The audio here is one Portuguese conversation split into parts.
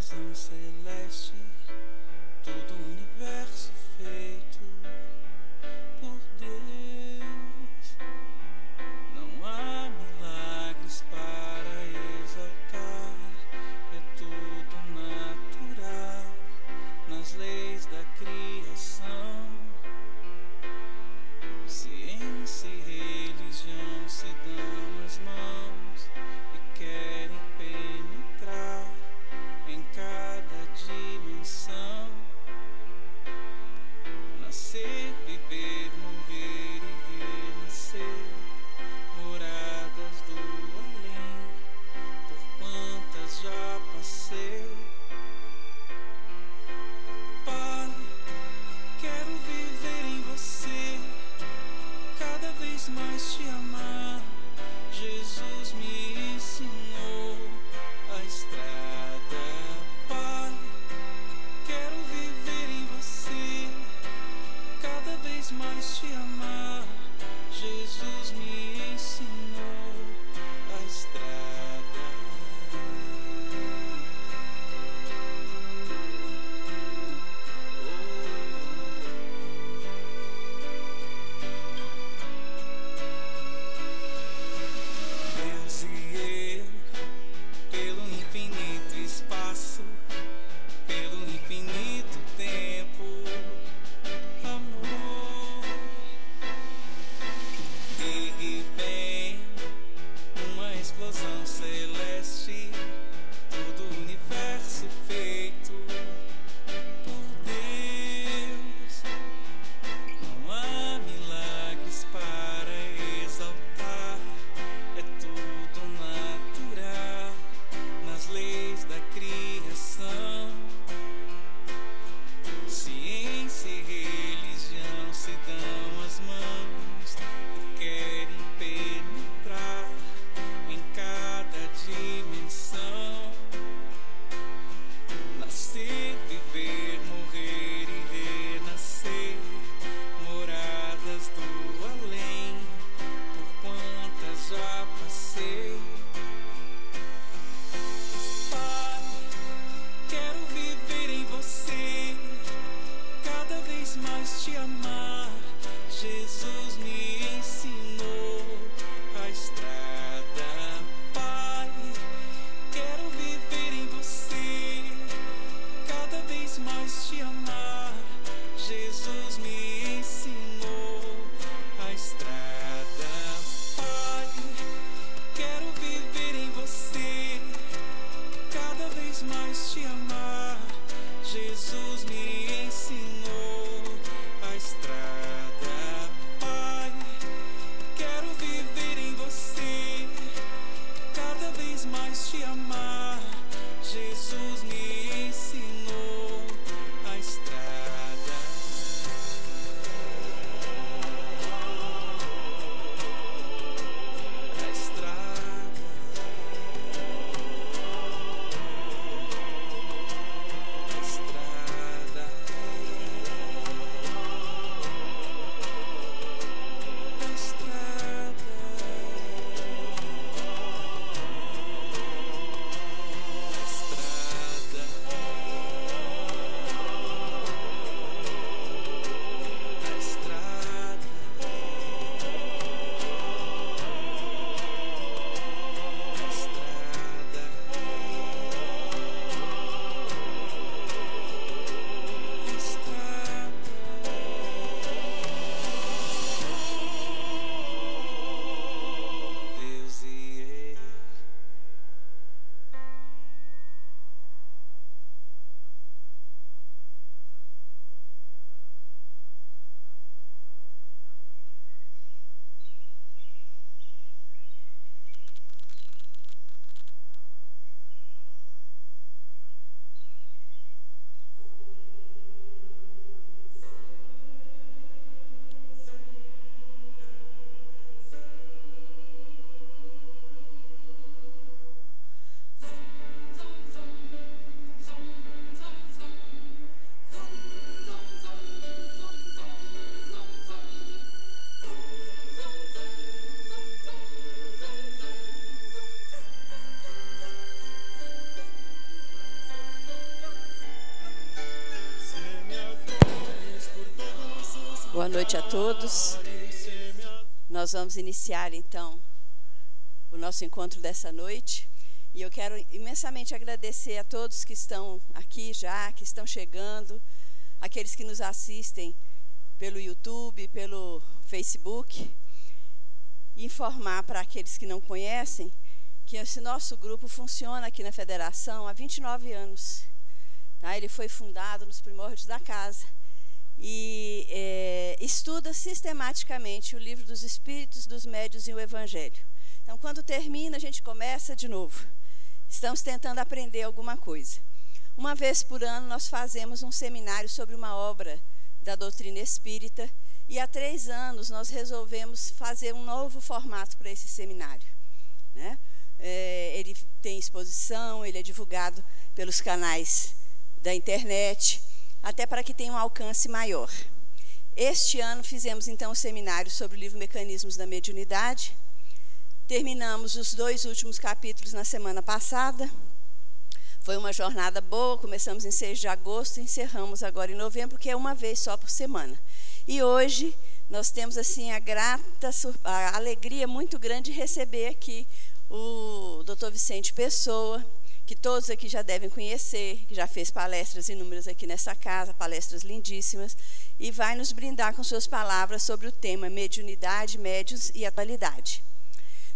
explosão celeste, todo o universo feito por Deus. Não há milagres para exaltar, é tudo natural nas leis da criação. Ciência e religião se dão as mãos e querem penetrar em cada dimensão. Nascer, viver, morrer e renascer, moradas do além, por quantas já passei. Pai, quero viver em você, cada vez mais te amar. Jesus me ensinou a estrada. Pai, quero viver em você, cada vez mais te amar. Jesus me ensinou a estrada. Deus e eu, pelo infinito espaço, pelo infinito tempo, amor. Big Bang, uma explosão celeste, todo o universo feito por Deus. Não há milagres para exaltar, é tudo natural nas leis da criação. Ciência e religião se dão as mãos e querem penetrar em cada dimensão. Nascer, viver, morrer e renascer, moradas do além, por quantas já passei. Pai, quero viver em você, cada vez mais te amar. Jesus me ensinou a estrada. Pai, quero viver em você, cada vez mais te amar. Jesus me ensinou a estrada. Pai, quero viver em você, cada vez mais te amar. Jesus me ensinou a estrada. Pai, quero viver em você, cada vez mais te amar. Jesus me ensinou a estrada. A estrada. A estrada. A estrada. A estrada. noite a todos. Nós vamos iniciar então o nosso encontro dessa noite. E eu quero imensamente agradecer a todos que estão aqui já, que estão chegando, aqueles que nos assistem pelo YouTube, pelo Facebook. E informar para aqueles que não conhecem que esse nosso grupo funciona aqui na Federação há 29 anos. Tá? Ele foi fundado nos primórdios da casa. E estuda sistematicamente o livro dos Espíritos, dos Médiuns e o Evangelho. Então, quando termina, a gente começa de novo. Estamos tentando aprender alguma coisa. Uma vez por ano, nós fazemos um seminário sobre uma obra da doutrina espírita, e há 3 anos nós resolvemos fazer um novo formato para esse seminário, né? Ele tem exposição, ele é divulgado pelos canais da internet, até para que tenha um alcance maior. Este ano fizemos então o seminário sobre o livro Mecanismos da Mediunidade. Terminamos os 2 últimos capítulos na semana passada. Foi uma jornada boa, começamos em 6 de agosto e encerramos agora em novembro, que é uma vez só por semana. E hoje nós temos assim a alegria muito grande de receber aqui o Dr. Vicente Pessoa, que todos aqui já devem conhecer, que já fez palestras inúmeras aqui nessa casa, palestras lindíssimas, e vai nos brindar com suas palavras sobre o tema mediunidade, médiuns e atualidade.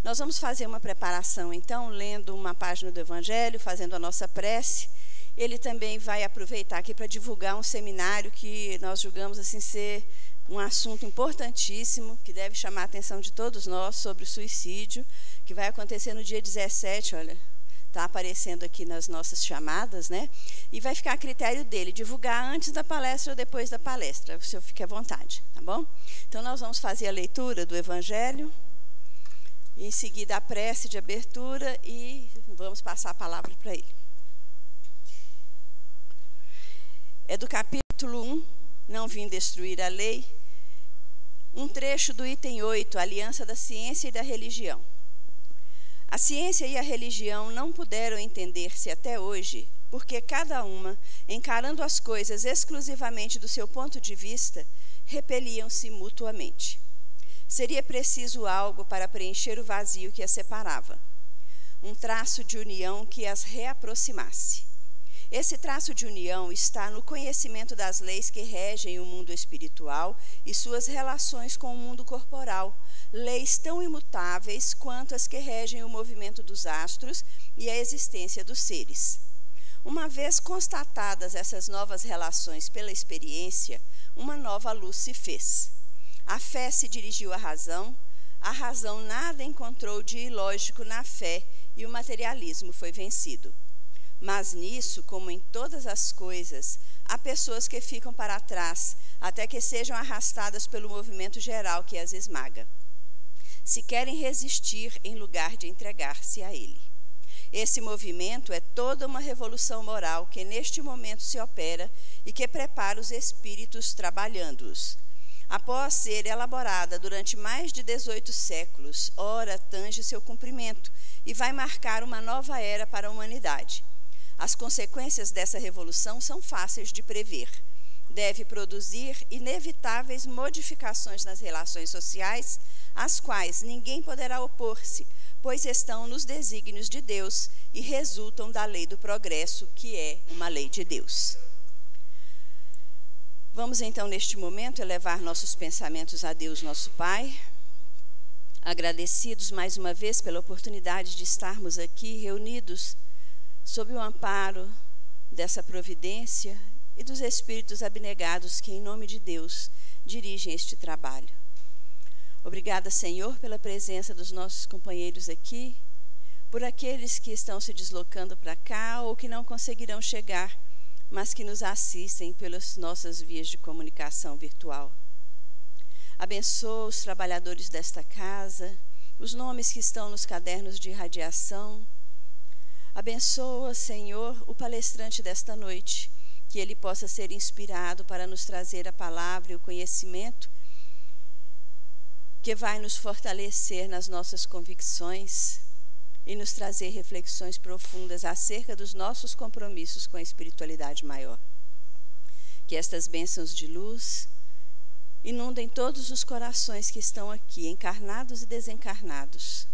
Nós vamos fazer uma preparação, então, lendo uma página do Evangelho, fazendo a nossa prece. Ele também vai aproveitar aqui para divulgar um seminário que nós julgamos assim ser um assunto importantíssimo, que deve chamar a atenção de todos nós, sobre o suicídio, que vai acontecer no dia 17, olha, está aparecendo aqui nas nossas chamadas, né? E vai ficar a critério dele, divulgar antes da palestra ou depois da palestra. O senhor fique à vontade, tá bom? Então, nós vamos fazer a leitura do Evangelho, e em seguida a prece de abertura, e vamos passar a palavra para ele. É do capítulo 1, Não Vim Destruir a Lei, um trecho do item 8, Aliança da Ciência e da Religião. A ciência e a religião não puderam entender-se até hoje, porque cada uma, encarando as coisas exclusivamente do seu ponto de vista, repeliam-se mutuamente. Seria preciso algo para preencher o vazio que as separava, um traço de união que as reaproximasse. Esse traço de união está no conhecimento das leis que regem o mundo espiritual e suas relações com o mundo corporal, leis tão imutáveis quanto as que regem o movimento dos astros e a existência dos seres. Uma vez constatadas essas novas relações pela experiência, uma nova luz se fez. A fé se dirigiu à razão, a razão nada encontrou de ilógico na fé e o materialismo foi vencido. Mas nisso, como em todas as coisas, há pessoas que ficam para trás, até que sejam arrastadas pelo movimento geral que as esmaga. Se querem resistir em lugar de entregar-se a ele. Esse movimento é toda uma revolução moral que neste momento se opera e que prepara os espíritos trabalhando-os. Após ser elaborada durante mais de 18 séculos, ora tange seu cumprimento e vai marcar uma nova era para a humanidade. As consequências dessa revolução são fáceis de prever. Deve produzir inevitáveis modificações nas relações sociais, às quais ninguém poderá opor-se, pois estão nos desígnios de Deus e resultam da lei do progresso, que é uma lei de Deus. Vamos então, neste momento, elevar nossos pensamentos a Deus, nosso Pai, agradecidos mais uma vez pela oportunidade de estarmos aqui reunidos sob o amparo dessa providência e dos espíritos abnegados que, em nome de Deus, dirigem este trabalho. Obrigada, Senhor, pela presença dos nossos companheiros aqui, por aqueles que estão se deslocando para cá ou que não conseguirão chegar, mas que nos assistem pelas nossas vias de comunicação virtual. Abençoa os trabalhadores desta casa, os nomes que estão nos cadernos de irradiação. Abençoa, Senhor, o palestrante desta noite, que ele possa ser inspirado para nos trazer a palavra e o conhecimento que vai nos fortalecer nas nossas convicções e nos trazer reflexões profundas acerca dos nossos compromissos com a espiritualidade maior. Que estas bênçãos de luz inundem todos os corações que estão aqui, encarnados e desencarnados.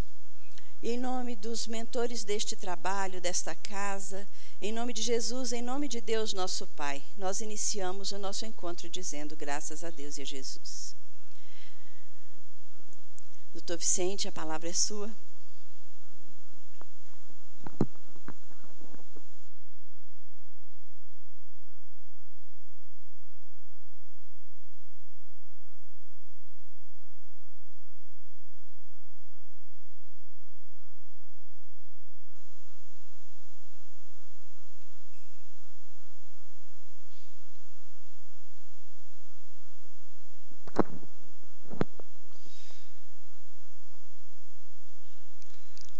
E em nome dos mentores deste trabalho, desta casa, em nome de Jesus, em nome de Deus, nosso Pai, nós iniciamos o nosso encontro dizendo graças a Deus e a Jesus. Doutor Vicente, a palavra é sua.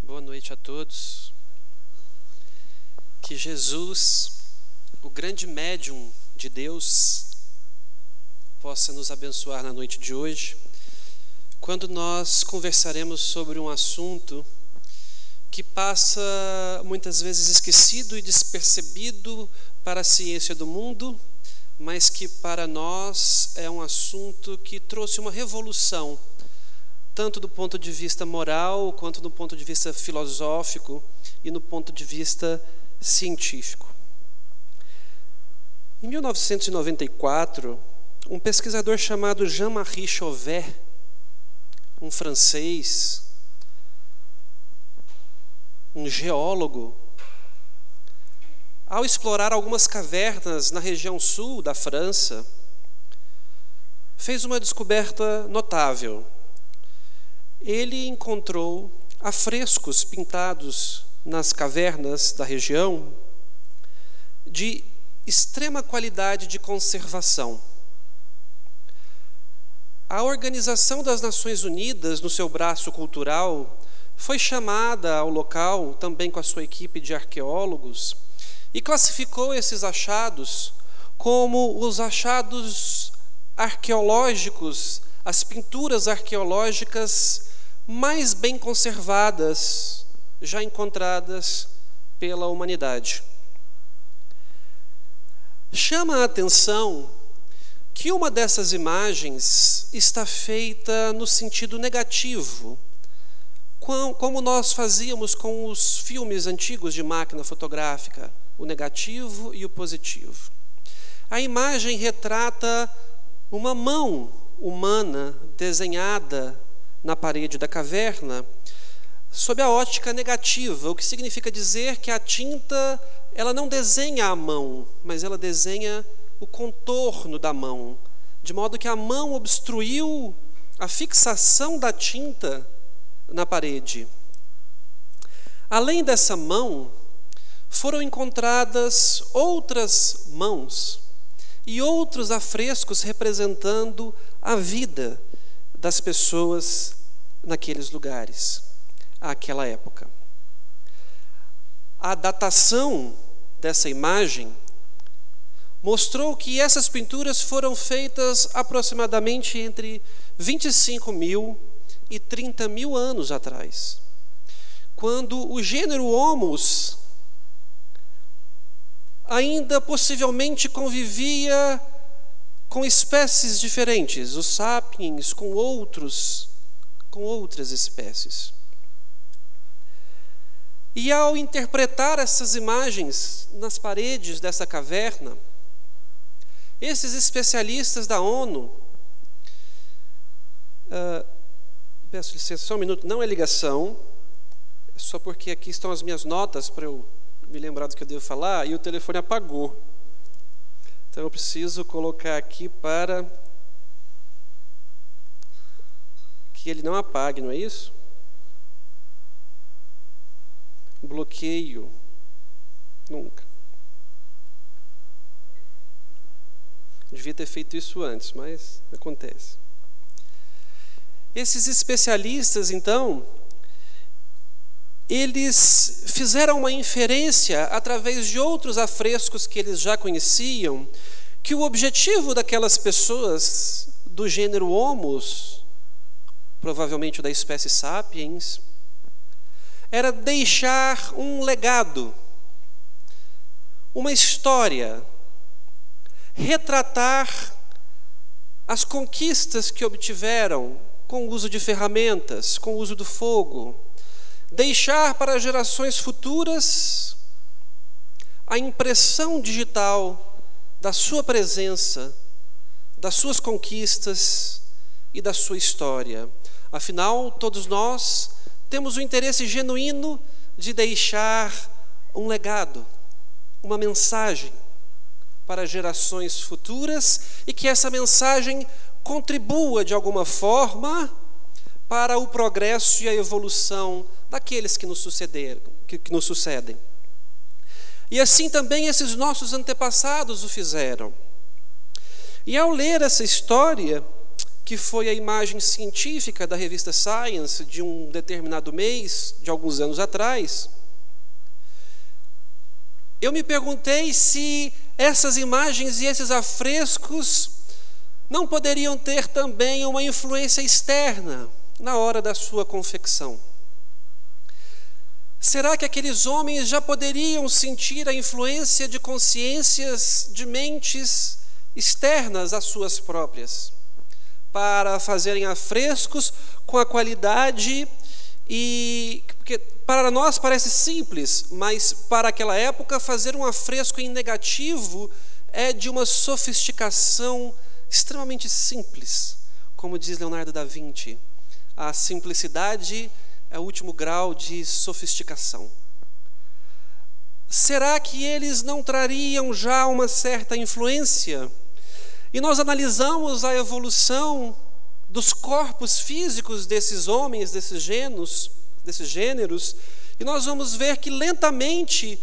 Boa noite a todos. Que Jesus, o grande médium de Deus, possa nos abençoar na noite de hoje, quando nós conversaremos sobre um assunto que passa muitas vezes esquecido e despercebido para a ciência do mundo, mas que para nós é um assunto que trouxe uma revolução, tanto do ponto de vista moral, quanto do ponto de vista filosófico e no ponto de vista científico. Em 1994, um pesquisador chamado Jean-Marie Chauvet, um francês, um geólogo, ao explorar algumas cavernas na região sul da França, fez uma descoberta notável. Ele encontrou afrescos pintados nas cavernas da região de extrema qualidade de conservação. A Organização das Nações Unidas, no seu braço cultural, foi chamada ao local, também com a sua equipe de arqueólogos, e classificou esses achados como os achados arqueológicos, as pinturas arqueológicas mais bem conservadas já encontradas pela humanidade. Chama a atenção que uma dessas imagens está feita no sentido negativo, como nós fazíamos com os filmes antigos de máquina fotográfica, o negativo e o positivo. A imagem retrata uma mão humana desenhada na parede da caverna sob a ótica negativa, o que significa dizer que a tinta ela não desenha a mão, mas ela desenha o contorno da mão, de modo que a mão obstruiu a fixação da tinta na parede. Além dessa mão, foram encontradas outras mãos e outros afrescos representando a vida das pessoas naqueles lugares, àquela época. A datação dessa imagem mostrou que essas pinturas foram feitas aproximadamente entre 25.000 e 30.000 anos atrás, quando o gênero Homo ainda possivelmente convivia com espécies diferentes, os sapiens com outras espécies. E ao interpretar essas imagens nas paredes dessa caverna, esses especialistas da ONU, peço licença só um minuto, não é ligação, é só porque aqui estão as minhas notas para eu me lembrar do que eu devo falar, e o telefone apagou. Então eu preciso colocar aqui para que ele não apague, não é isso? Bloqueio. Nunca. Devia ter feito isso antes, mas acontece. Esses especialistas, então, eles fizeram uma inferência através de outros afrescos que eles já conheciam, que o objetivo daquelas pessoas do gênero Homo, provavelmente da espécie Sapiens, era deixar um legado, uma história, retratar as conquistas que obtiveram com o uso de ferramentas, com o uso do fogo, deixar para gerações futuras a impressão digital da sua presença, das suas conquistas e da sua história. Afinal, todos nós temos o interesse genuíno de deixar um legado, uma mensagem para gerações futuras e que essa mensagem contribua de alguma forma para o progresso e a evolução daqueles que nos sucedem. E assim também esses nossos antepassados o fizeram. E ao ler essa história, que foi a imagem científica da revista Science de um determinado mês, de alguns anos atrás, eu me perguntei se essas imagens e esses afrescos não poderiam ter também uma influência externa na hora da sua confecção. Será que aqueles homens já poderiam sentir a influência de consciências, de mentes externas às suas próprias, para fazerem afrescos com a qualidade porque para nós parece simples, mas para aquela época fazer um afresco em negativo é de uma sofisticação extremamente simples, como diz Leonardo da Vinci. A simplicidade é o último grau de sofisticação. Será que eles não trariam já uma certa influência? E nós analisamos a evolução dos corpos físicos desses homens, desses gêneros, e nós vamos ver que lentamente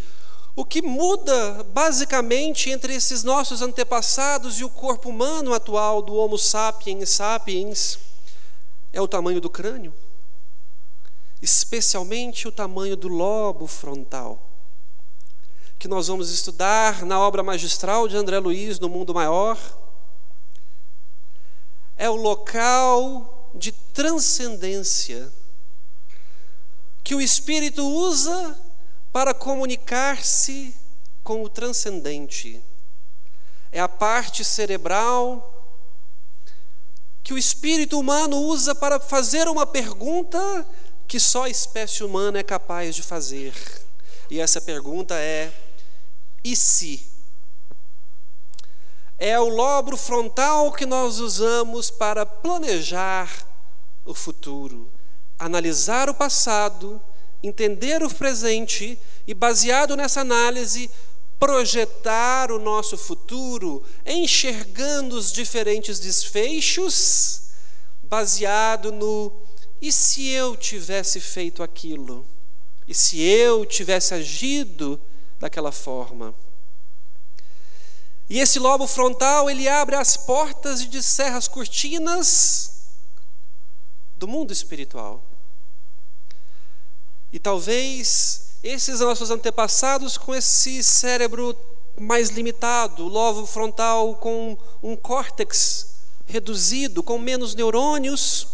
o que muda basicamente entre esses nossos antepassados e o corpo humano atual do Homo sapiens sapiens é o tamanho do crânio, especialmente o tamanho do lobo frontal, que nós vamos estudar na obra magistral de André Luiz, No Mundo Maior. É o local de transcendência que o espírito usa para comunicar-se com o transcendente. É a parte cerebral que o espírito humano usa para fazer uma pergunta que só a espécie humana é capaz de fazer. E essa pergunta é: e se? É o lobo frontal que nós usamos para planejar o futuro, analisar o passado, entender o presente e, baseado nessa análise, projetar o nosso futuro, enxergando os diferentes desfechos, baseado no: e se eu tivesse feito aquilo? E se eu tivesse agido daquela forma? E esse lobo frontal, ele abre as portas e descerra as cortinas do mundo espiritual. E talvez esses nossos antepassados com esse cérebro mais limitado, o lobo frontal com um córtex reduzido, com menos neurônios,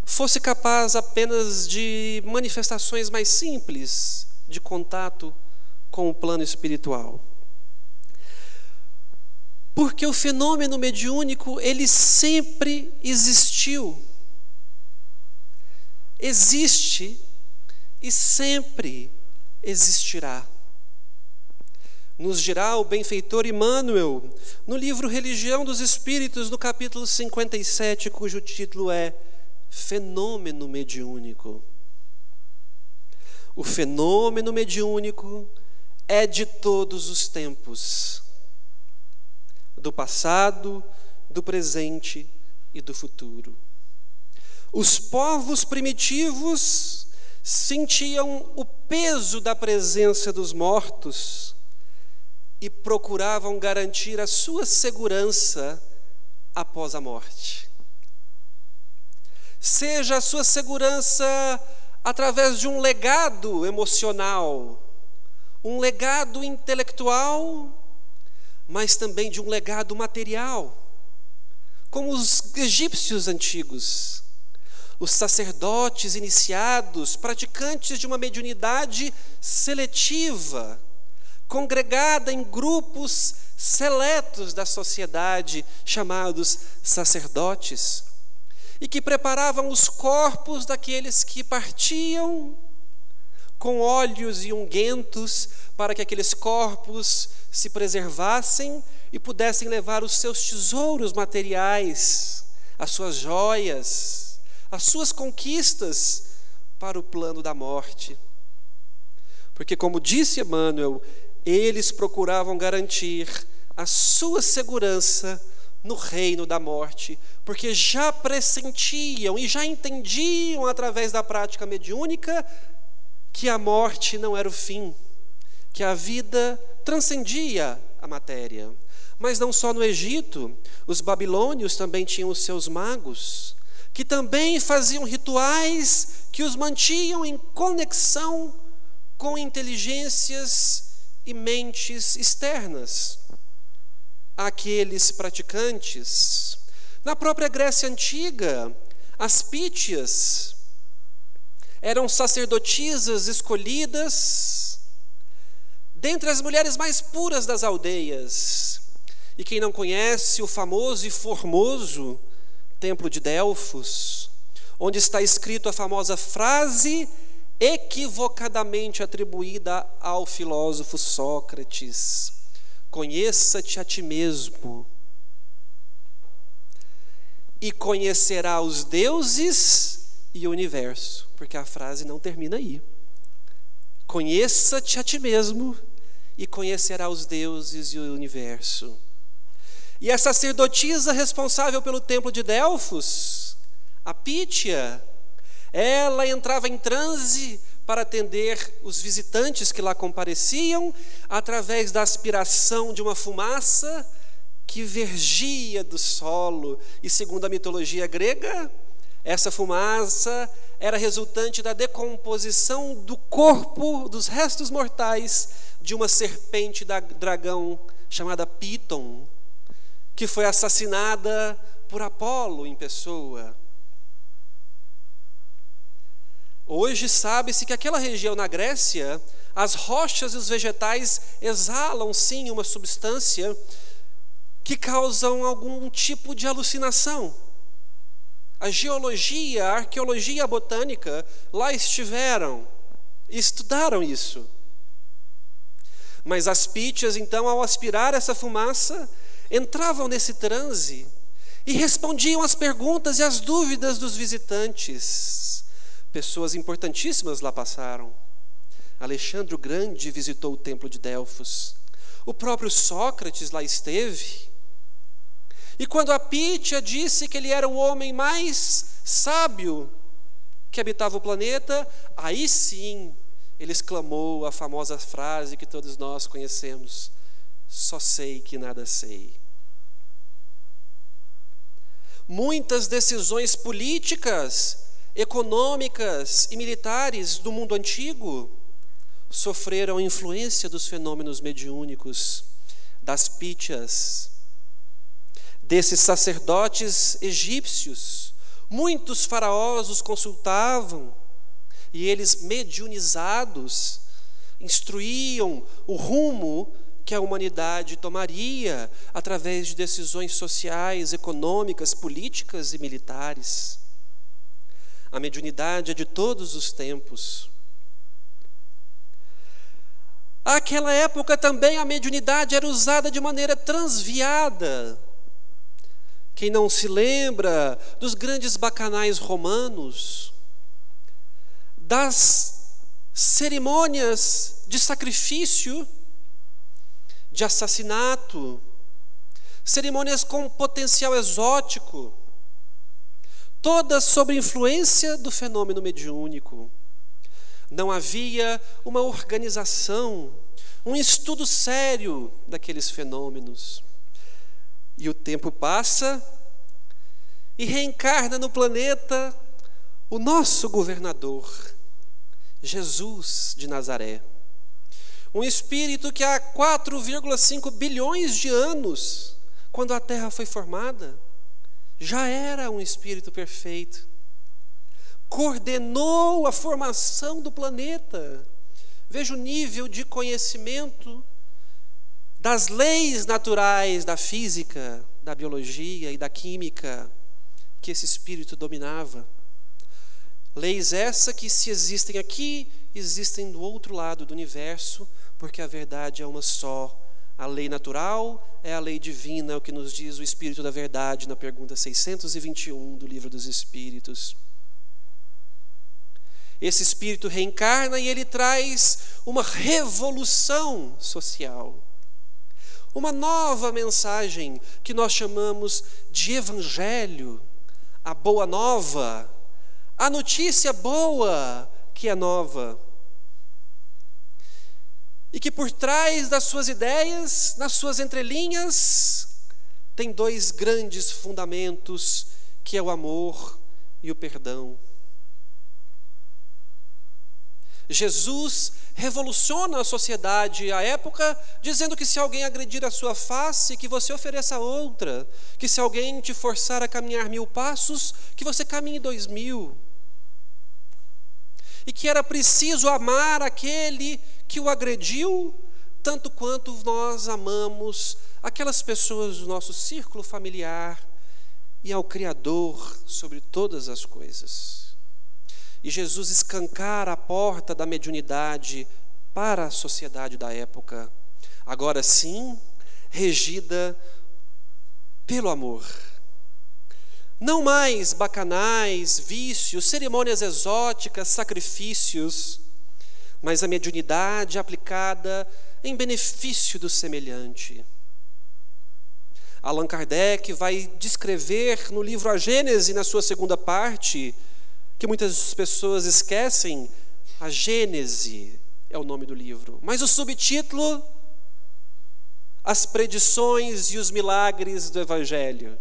fosse capaz apenas de manifestações mais simples de contato com o plano espiritual. Porque o fenômeno mediúnico, ele sempre existiu, existe e sempre existirá. Nos dirá o benfeitor Emmanuel, no livro Religião dos Espíritos, no capítulo 57, cujo título é Fenômeno Mediúnico. O fenômeno mediúnico é de todos os tempos, do passado, do presente e do futuro. Os povos primitivos sentiam o peso da presença dos mortos e procuravam garantir a sua segurança após a morte. Seja a sua segurança através de um legado emocional, um legado intelectual, mas também de um legado material, como os egípcios antigos, os sacerdotes iniciados, praticantes de uma mediunidade seletiva, congregada em grupos seletos da sociedade, chamados sacerdotes, e que preparavam os corpos daqueles que partiam com óleos e ungüentos para que aqueles corpos se preservassem e pudessem levar os seus tesouros materiais, as suas joias, as suas conquistas para o plano da morte. Porque, como disse Emmanuel, eles procuravam garantir a sua segurança no reino da morte, porque já pressentiam e já entendiam através da prática mediúnica que a morte não era o fim, que a vida transcendia a matéria. Mas não só no Egito, os babilônios também tinham os seus magos, que também faziam rituais que os mantinham em conexão com inteligências e mentes externas àqueles praticantes. Na própria Grécia Antiga, as pítias eram sacerdotisas escolhidas dentre as mulheres mais puras das aldeias. E quem não conhece o famoso e formoso Templo de Delfos, onde está escrito a famosa frase equivocadamente atribuída ao filósofo Sócrates: conheça-te a ti mesmo e conhecerá os deuses e o universo. Porque a frase não termina aí. Conheça-te a ti mesmo e conhecerá os deuses e o universo. E a sacerdotisa responsável pelo templo de Delfos, a Pítia, ela entrava em transe para atender os visitantes que lá compareciam, através da aspiração de uma fumaça que vergia do solo. E segundo a mitologia grega, essa fumaça era resultante da decomposição do corpo, dos restos mortais, de uma serpente dragão chamada Píton, que foi assassinada por Apolo em pessoa. Hoje sabe-se que aquela região na Grécia, as rochas e os vegetais exalam sim uma substância que causam algum tipo de alucinação. A geologia, a arqueologia e a botânica lá estiveram e estudaram isso. Mas as pítias, então, ao aspirar essa fumaça, entravam nesse transe e respondiam às perguntas e às dúvidas dos visitantes. Pessoas importantíssimas lá passaram. Alexandre o Grande visitou o templo de Delfos. O próprio Sócrates lá esteve. E quando a Pítia disse que ele era o homem mais sábio que habitava o planeta, aí sim ele exclamou a famosa frase que todos nós conhecemos: só sei que nada sei. Muitas decisões políticas, econômicas e militares do mundo antigo sofreram influência dos fenômenos mediúnicos, das pítias, desses sacerdotes egípcios. Muitos faraós os consultavam e eles, mediunizados, instruíam o rumo que a humanidade tomaria através de decisões sociais, econômicas, políticas e militares. A mediunidade é de todos os tempos. Àquela época também a mediunidade era usada de maneira transviada. Quem não se lembra dos grandes bacanais romanos, das cerimônias de sacrifício, de assassinato, cerimônias com potencial exótico, todas sob influência do fenômeno mediúnico. Não havia uma organização, um estudo sério daqueles fenômenos. E o tempo passa e reencarna no planeta o nosso governador, Jesus de Nazaré. Um espírito que há 4,5 bilhões de anos, quando a Terra foi formada, já era um espírito perfeito. Coordenou a formação do planeta. Veja o nível de conhecimento das leis naturais da física, da biologia e da química que esse espírito dominava. Leis essas que, se existem aqui, existem do outro lado do universo, porque a verdade é uma só. A lei natural é a lei divina, é o que nos diz o Espírito da Verdade na pergunta 621 do Livro dos Espíritos. Esse Espírito reencarna e ele traz uma revolução social. Uma nova mensagem que nós chamamos de Evangelho, a boa nova, a notícia boa que é nova. E que por trás das suas ideias, nas suas entrelinhas, tem dois grandes fundamentos, que é o amor e o perdão. Jesus revoluciona a sociedade à época, dizendo que se alguém agredir a sua face, que você ofereça outra, que se alguém te forçar a caminhar 1000 passos, que você caminhe 2000. E que era preciso amar aquele que o agrediu, tanto quanto nós amamos aquelas pessoas do nosso círculo familiar e ao Criador sobre todas as coisas. E Jesus escancara a porta da mediunidade para a sociedade da época, agora sim, regida pelo amor. Não mais bacanais, vícios, cerimônias exóticas, sacrifícios, mas a mediunidade aplicada em benefício do semelhante. Allan Kardec vai descrever no livro A Gênese, na sua segunda parte, que muitas pessoas esquecem, a Gênese é o nome do livro, mas o subtítulo, As Predições e os Milagres do Evangelho.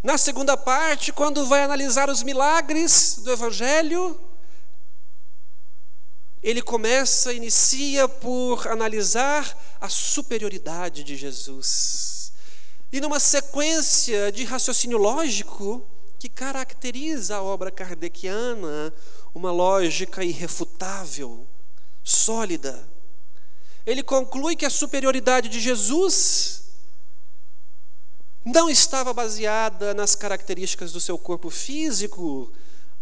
Na segunda parte, quando vai analisar os milagres do Evangelho, ele inicia por analisar a superioridade de Jesus. E numa sequência de raciocínio lógico que caracteriza a obra kardeciana, uma lógica irrefutável, sólida, ele conclui que a superioridade de Jesus não estava baseada nas características do seu corpo físico,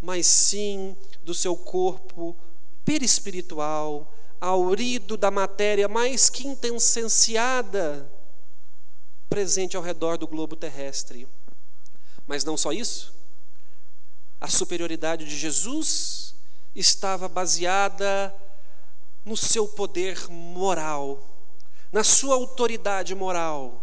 mas sim do seu corpo perispiritual, aurido da matéria mais quintessenciada presente ao redor do globo terrestre. Mas não só isso, a superioridade de Jesus estava baseada no seu poder moral, na sua autoridade moral,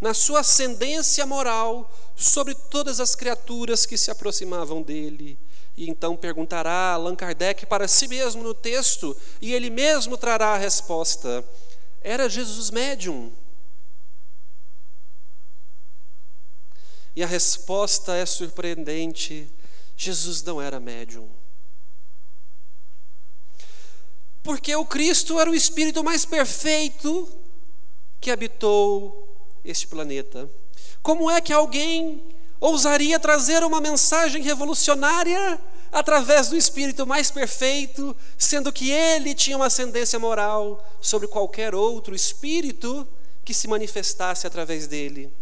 na sua ascendência moral sobre todas as criaturas que se aproximavam dele. E então perguntará Allan Kardec para si mesmo no texto, e ele mesmo trará a resposta: era Jesus médium? E a resposta é surpreendente: Jesus não era médium. Porque o Cristo era o Espírito mais perfeito que habitou este planeta. Como é que alguém ousaria trazer uma mensagem revolucionária através do Espírito mais perfeito, sendo que ele tinha uma ascendência moral sobre qualquer outro espírito que se manifestasse através dele?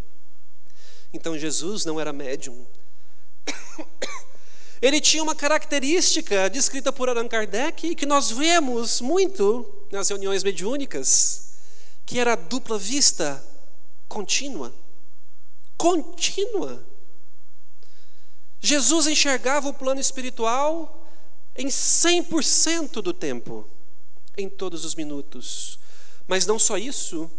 Então Jesus não era médium. Ele tinha uma característica descrita por Allan Kardec, que nós vemos muito nas reuniões mediúnicas, que era a dupla vista contínua. Contínua. Jesus enxergava o plano espiritual em 100% do tempo, em todos os minutos. Mas não só isso,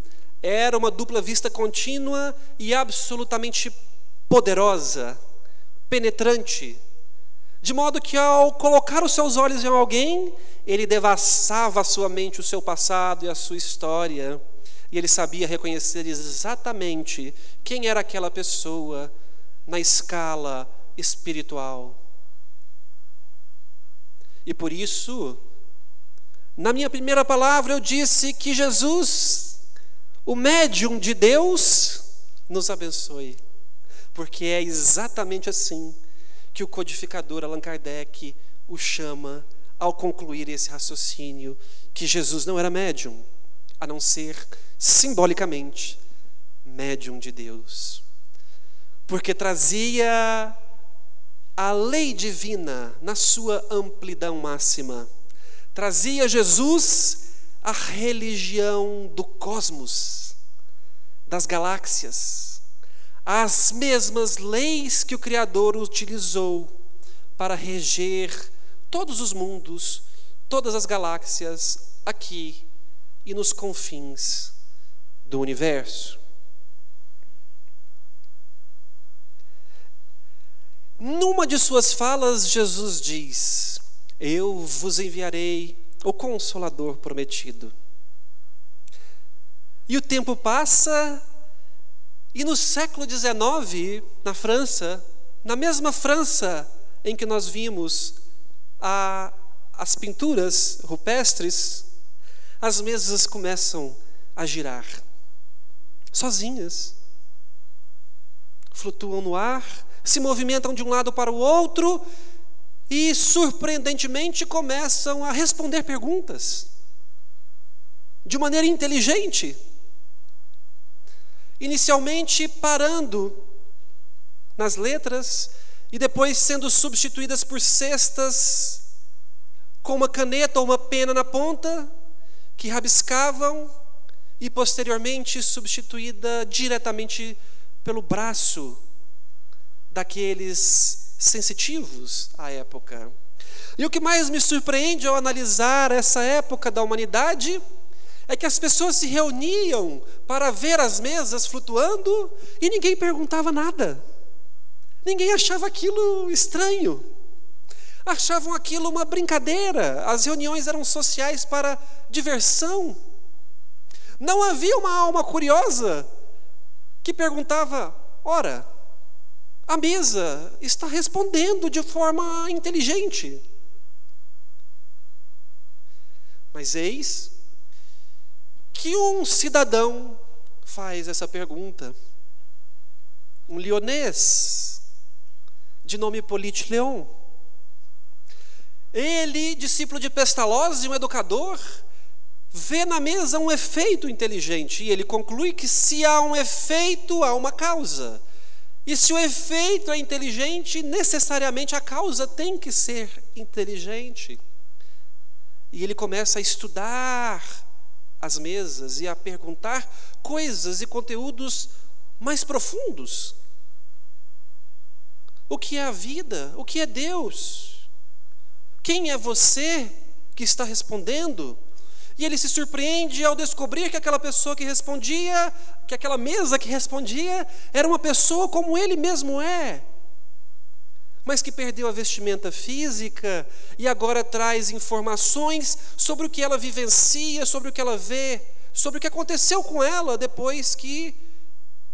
era uma dupla vista contínua e absolutamente poderosa, penetrante, de modo que ao colocar os seus olhos em alguém, ele devassava a sua mente, o seu passado e a sua história, e ele sabia reconhecer exatamente quem era aquela pessoa na escala espiritual. E por isso, na minha primeira palavra, eu disse que Jesus, o médium de Deus, nos abençoe, porque é exatamente assim que o codificador Allan Kardec o chama ao concluir esse raciocínio, que Jesus não era médium. a não ser, simbolicamente, médium de Deus. Porque trazia a lei divina na sua amplidão máxima. Trazia Jesus a religião do cosmos, das galáxias, as mesmas leis que o Criador utilizou para reger todos os mundos, todas as galáxias aqui e nos confins do universo. Numa de suas falas, Jesus diz: eu vos enviarei o Consolador prometido. E o tempo passa, e no século XIX, na França, na mesma França em que nós vimos as pinturas rupestres, as mesas começam a girar, sozinhas, flutuam no ar, se movimentam de um lado para o outro e, surpreendentemente, começam a responder perguntas de maneira inteligente, inicialmente parando nas letras e depois sendo substituídas por cestas com uma caneta ou uma pena na ponta, que rabiscavam, e posteriormente substituída diretamente pelo braço daqueles sensitivos à época. E o que mais me surpreende ao analisar essa época da humanidade é que as pessoas se reuniam para ver as mesas flutuando e ninguém perguntava nada. Ninguém achava aquilo estranho. Achavam aquilo uma brincadeira. As reuniões eram sociais para diversão. Não havia uma alma curiosa que perguntava: ora, a mesa está respondendo de forma inteligente. Mas eis que um cidadão faz essa pergunta. Um lionês, de nome Hippolyte Léon. Ele, discípulo de Pestalozzi, um educador, vê na mesa um efeito inteligente. E ele conclui que se há um efeito, há uma causa. E se o efeito é inteligente, necessariamente a causa tem que ser inteligente. E ele começa a estudar as mesas e a perguntar coisas e conteúdos mais profundos. O que é a vida? O que é Deus? Quem é você que está respondendo? E ele se surpreende ao descobrir que aquela pessoa que respondia, que aquela mesa que respondia, era uma pessoa como ele mesmo é, mas que perdeu a vestimenta física e agora traz informações sobre o que ela vivencia, sobre o que ela vê, sobre o que aconteceu com ela depois que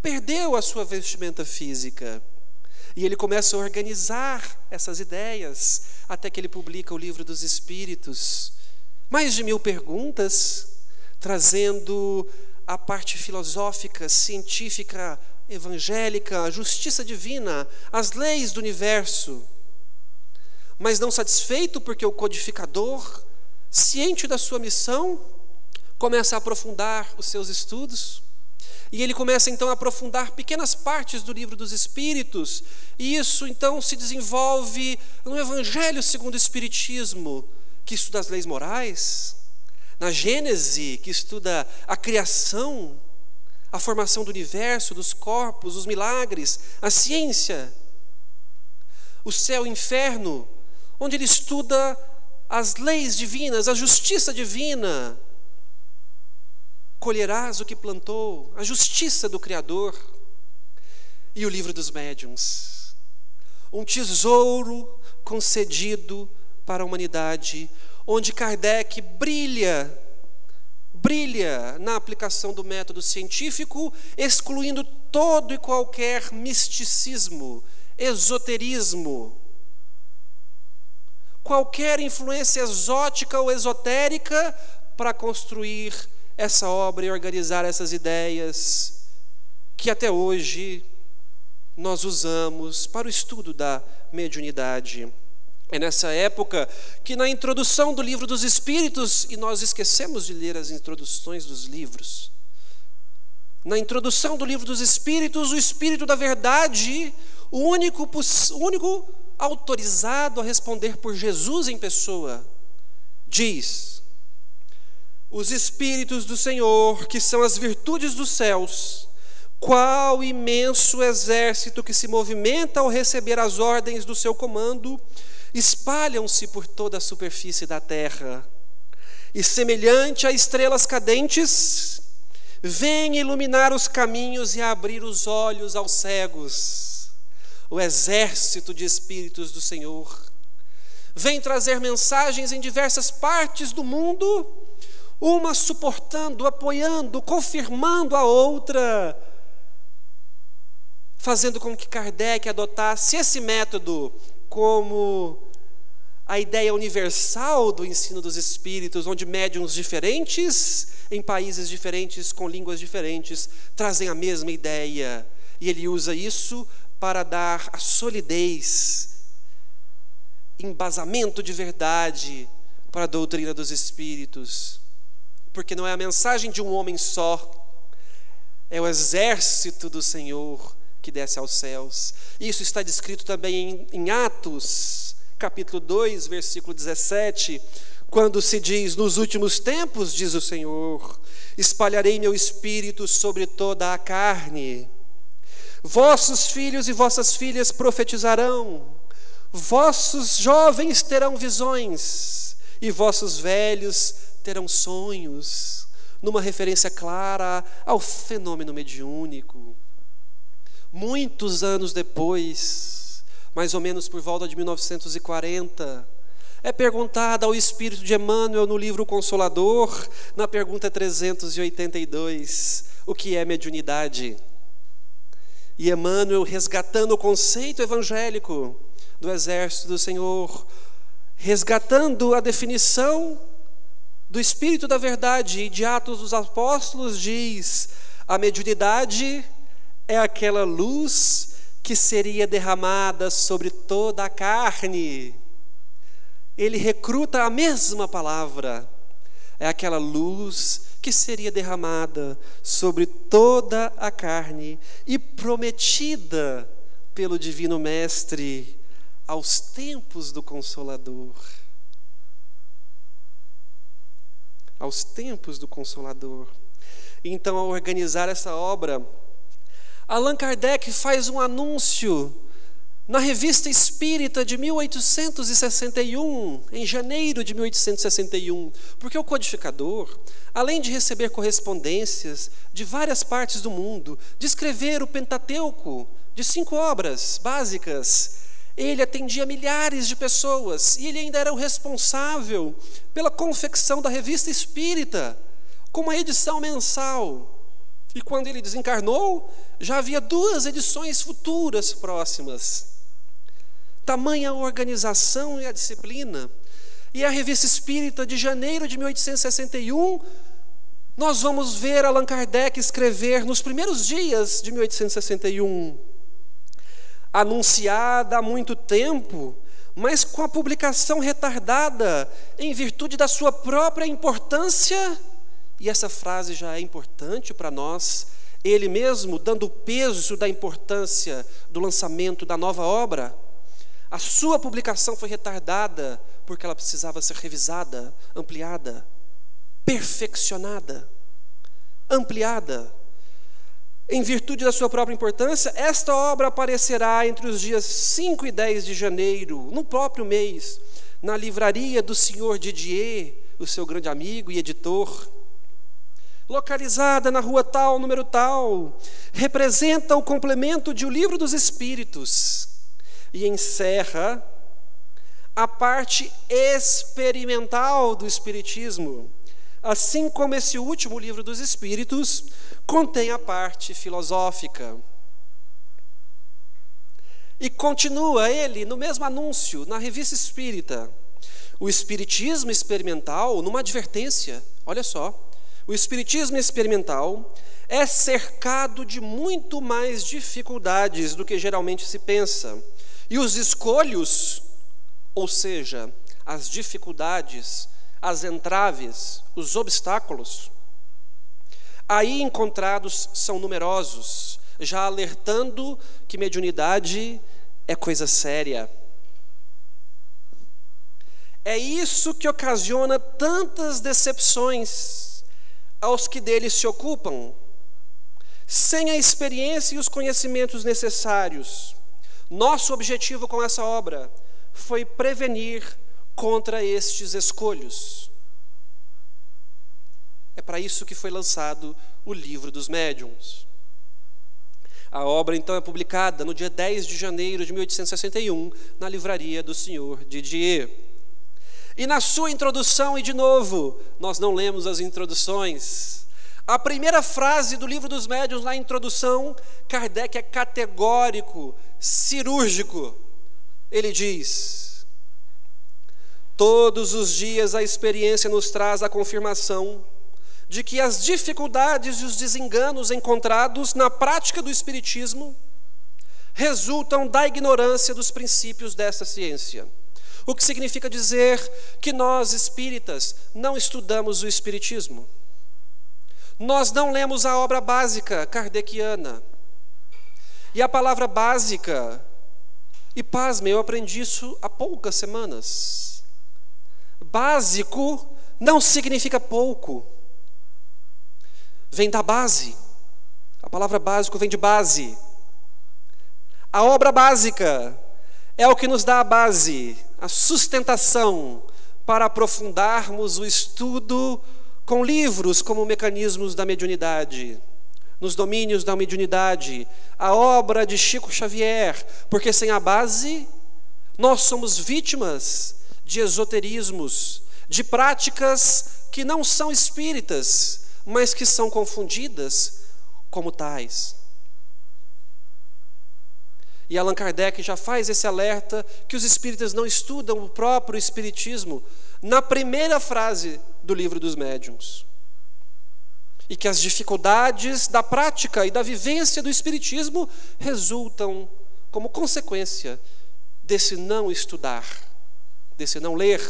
perdeu a sua vestimenta física. E ele começa a organizar essas ideias, até que ele publica o Livro dos Espíritos. Mais de 1000 perguntas, trazendo a parte filosófica, científica, evangélica, a justiça divina, as leis do universo. Mas não satisfeito, porque o codificador, ciente da sua missão, começa a aprofundar os seus estudos. E ele começa então a aprofundar pequenas partes do Livro dos Espíritos. E isso então se desenvolve no Evangelho segundo o Espiritismo, que estuda as leis morais, na Gênese, que estuda a criação, a formação do universo, dos corpos, os milagres, a ciência, o céu e o inferno, onde ele estuda as leis divinas, a justiça divina. Colherás o que plantou, a justiça do Criador. E o Livro dos Médiuns, um tesouro concedido para a humanidade, onde Kardec brilha na aplicação do método científico, excluindo todo e qualquer misticismo, esoterismo, qualquer influência exótica ou esotérica para construir essa obra e organizar essas ideias que até hoje nós usamos para o estudo da mediunidade. É nessa época que, na introdução do livro dos Espíritos, e nós esquecemos de ler as introduções dos livros, na introdução do livro dos Espíritos, o Espírito da Verdade, o único autorizado a responder por Jesus em pessoa, diz: os Espíritos do Senhor, que são as virtudes dos céus, qual imenso exército que se movimenta ao receber as ordens do seu comando, espalham-se por toda a superfície da terra, e semelhante a estrelas cadentes, vem iluminar os caminhos e abrir os olhos aos cegos. O exército de Espíritos do Senhor vem trazer mensagens em diversas partes do mundo, uma suportando, apoiando, confirmando a outra, fazendo com que Kardec adotasse esse método como a ideia universal do ensino dos Espíritos, onde médiuns diferentes, em países diferentes, com línguas diferentes, trazem a mesma ideia. E ele usa isso para dar a solidez, embasamento de verdade para a doutrina dos Espíritos. Porque não é a mensagem de um homem só, é o exército do Senhor que desce aos céus. Isso está descrito também em Atos, capítulo 2, versículo 17, quando se diz: nos últimos tempos, diz o Senhor, espalharei meu Espírito sobre toda a carne. Vossos filhos e vossas filhas profetizarão, vossos jovens terão visões, e vossos velhos terão sonhos, numa referência clara ao fenômeno mediúnico. Muitos anos depois, mais ou menos por volta de 1940, é perguntada ao Espírito de Emmanuel no livro Consolador, na pergunta 382, o que é mediunidade? E Emmanuel, resgatando o conceito evangélico do exército do Senhor, resgatando a definição do Espírito da Verdade e de Atos dos Apóstolos, diz: a mediunidade é aquela luz que seria derramada sobre toda a carne. Ele recruta a mesma palavra. É aquela luz que seria derramada sobre toda a carne e prometida pelo Divino Mestre aos tempos do Consolador. Aos tempos do Consolador. Então, ao organizar essa obra, Allan Kardec faz um anúncio na Revista Espírita de 1861, em janeiro de 1861, porque o codificador, além de receber correspondências de várias partes do mundo, de escrever o Pentateuco, de 5 obras básicas, ele atendia milhares de pessoas, e ele ainda era o responsável pela confecção da Revista Espírita, com uma edição mensal. E quando ele desencarnou, já havia 2 edições futuras próximas. Tamanha a organização e a disciplina. E a Revista Espírita de janeiro de 1861, nós vamos ver Allan Kardec escrever nos primeiros dias de 1861, anunciada há muito tempo, mas com a publicação retardada em virtude da sua própria importância. E essa frase já é importante para nós, ele mesmo dando o peso da importância do lançamento da nova obra. A sua publicação foi retardada porque ela precisava ser revisada, ampliada, perfeccionada, ampliada. Em virtude da sua própria importância, esta obra aparecerá entre os dias 5 e 10 de janeiro, no próprio mês, na livraria do Sr. Didier, o seu grande amigo e editor. Localizada na rua tal, número tal, representa o complemento de O Livro dos Espíritos e encerra a parte experimental do Espiritismo, assim como esse último Livro dos Espíritos contém a parte filosófica. E continua ele no mesmo anúncio, na Revista Espírita, o Espiritismo experimental, numa advertência, olha só, o Espiritismo experimental é cercado de muito mais dificuldades do que geralmente se pensa. E os escolhos, ou seja, as dificuldades, as entraves, os obstáculos aí encontrados são numerosos, já alertando que mediunidade é coisa séria. É isso que ocasiona tantas decepções aos que deles se ocupam, sem a experiência e os conhecimentos necessários. Nosso objetivo com essa obra foi prevenir contra estes escolhos. É para isso que foi lançado o Livro dos Médiuns. A obra, então, é publicada no dia 10 de janeiro de 1861, na livraria do Sr. Didier. E na sua introdução, e de novo, nós não lemos as introduções, a primeira frase do Livro dos Médiuns, na introdução, Kardec é categórico, cirúrgico. Ele diz: todos os dias a experiência nos traz a confirmação de que as dificuldades e os desenganos encontrados na prática do Espiritismo resultam da ignorância dos princípios dessa ciência. O que significa dizer que nós, espíritas, não estudamos o Espiritismo. Nós não lemos a obra básica kardeciana. E a palavra básica, e pasmem, eu aprendi isso há poucas semanas. Básico não significa pouco. Vem da base. A palavra básico vem de base. A obra básica é o que nos dá a base, a sustentação para aprofundarmos o estudo com livros como mecanismos da mediunidade, nos domínios da mediunidade, a obra de Chico Xavier, porque sem a base nós somos vítimas de esoterismos, de práticas que não são espíritas, mas que são confundidas como tais. E Allan Kardec já faz esse alerta que os espíritas não estudam o próprio Espiritismo na primeira frase do Livro dos Médiuns. E que as dificuldades da prática e da vivência do Espiritismo resultam como consequência desse não estudar, desse não ler.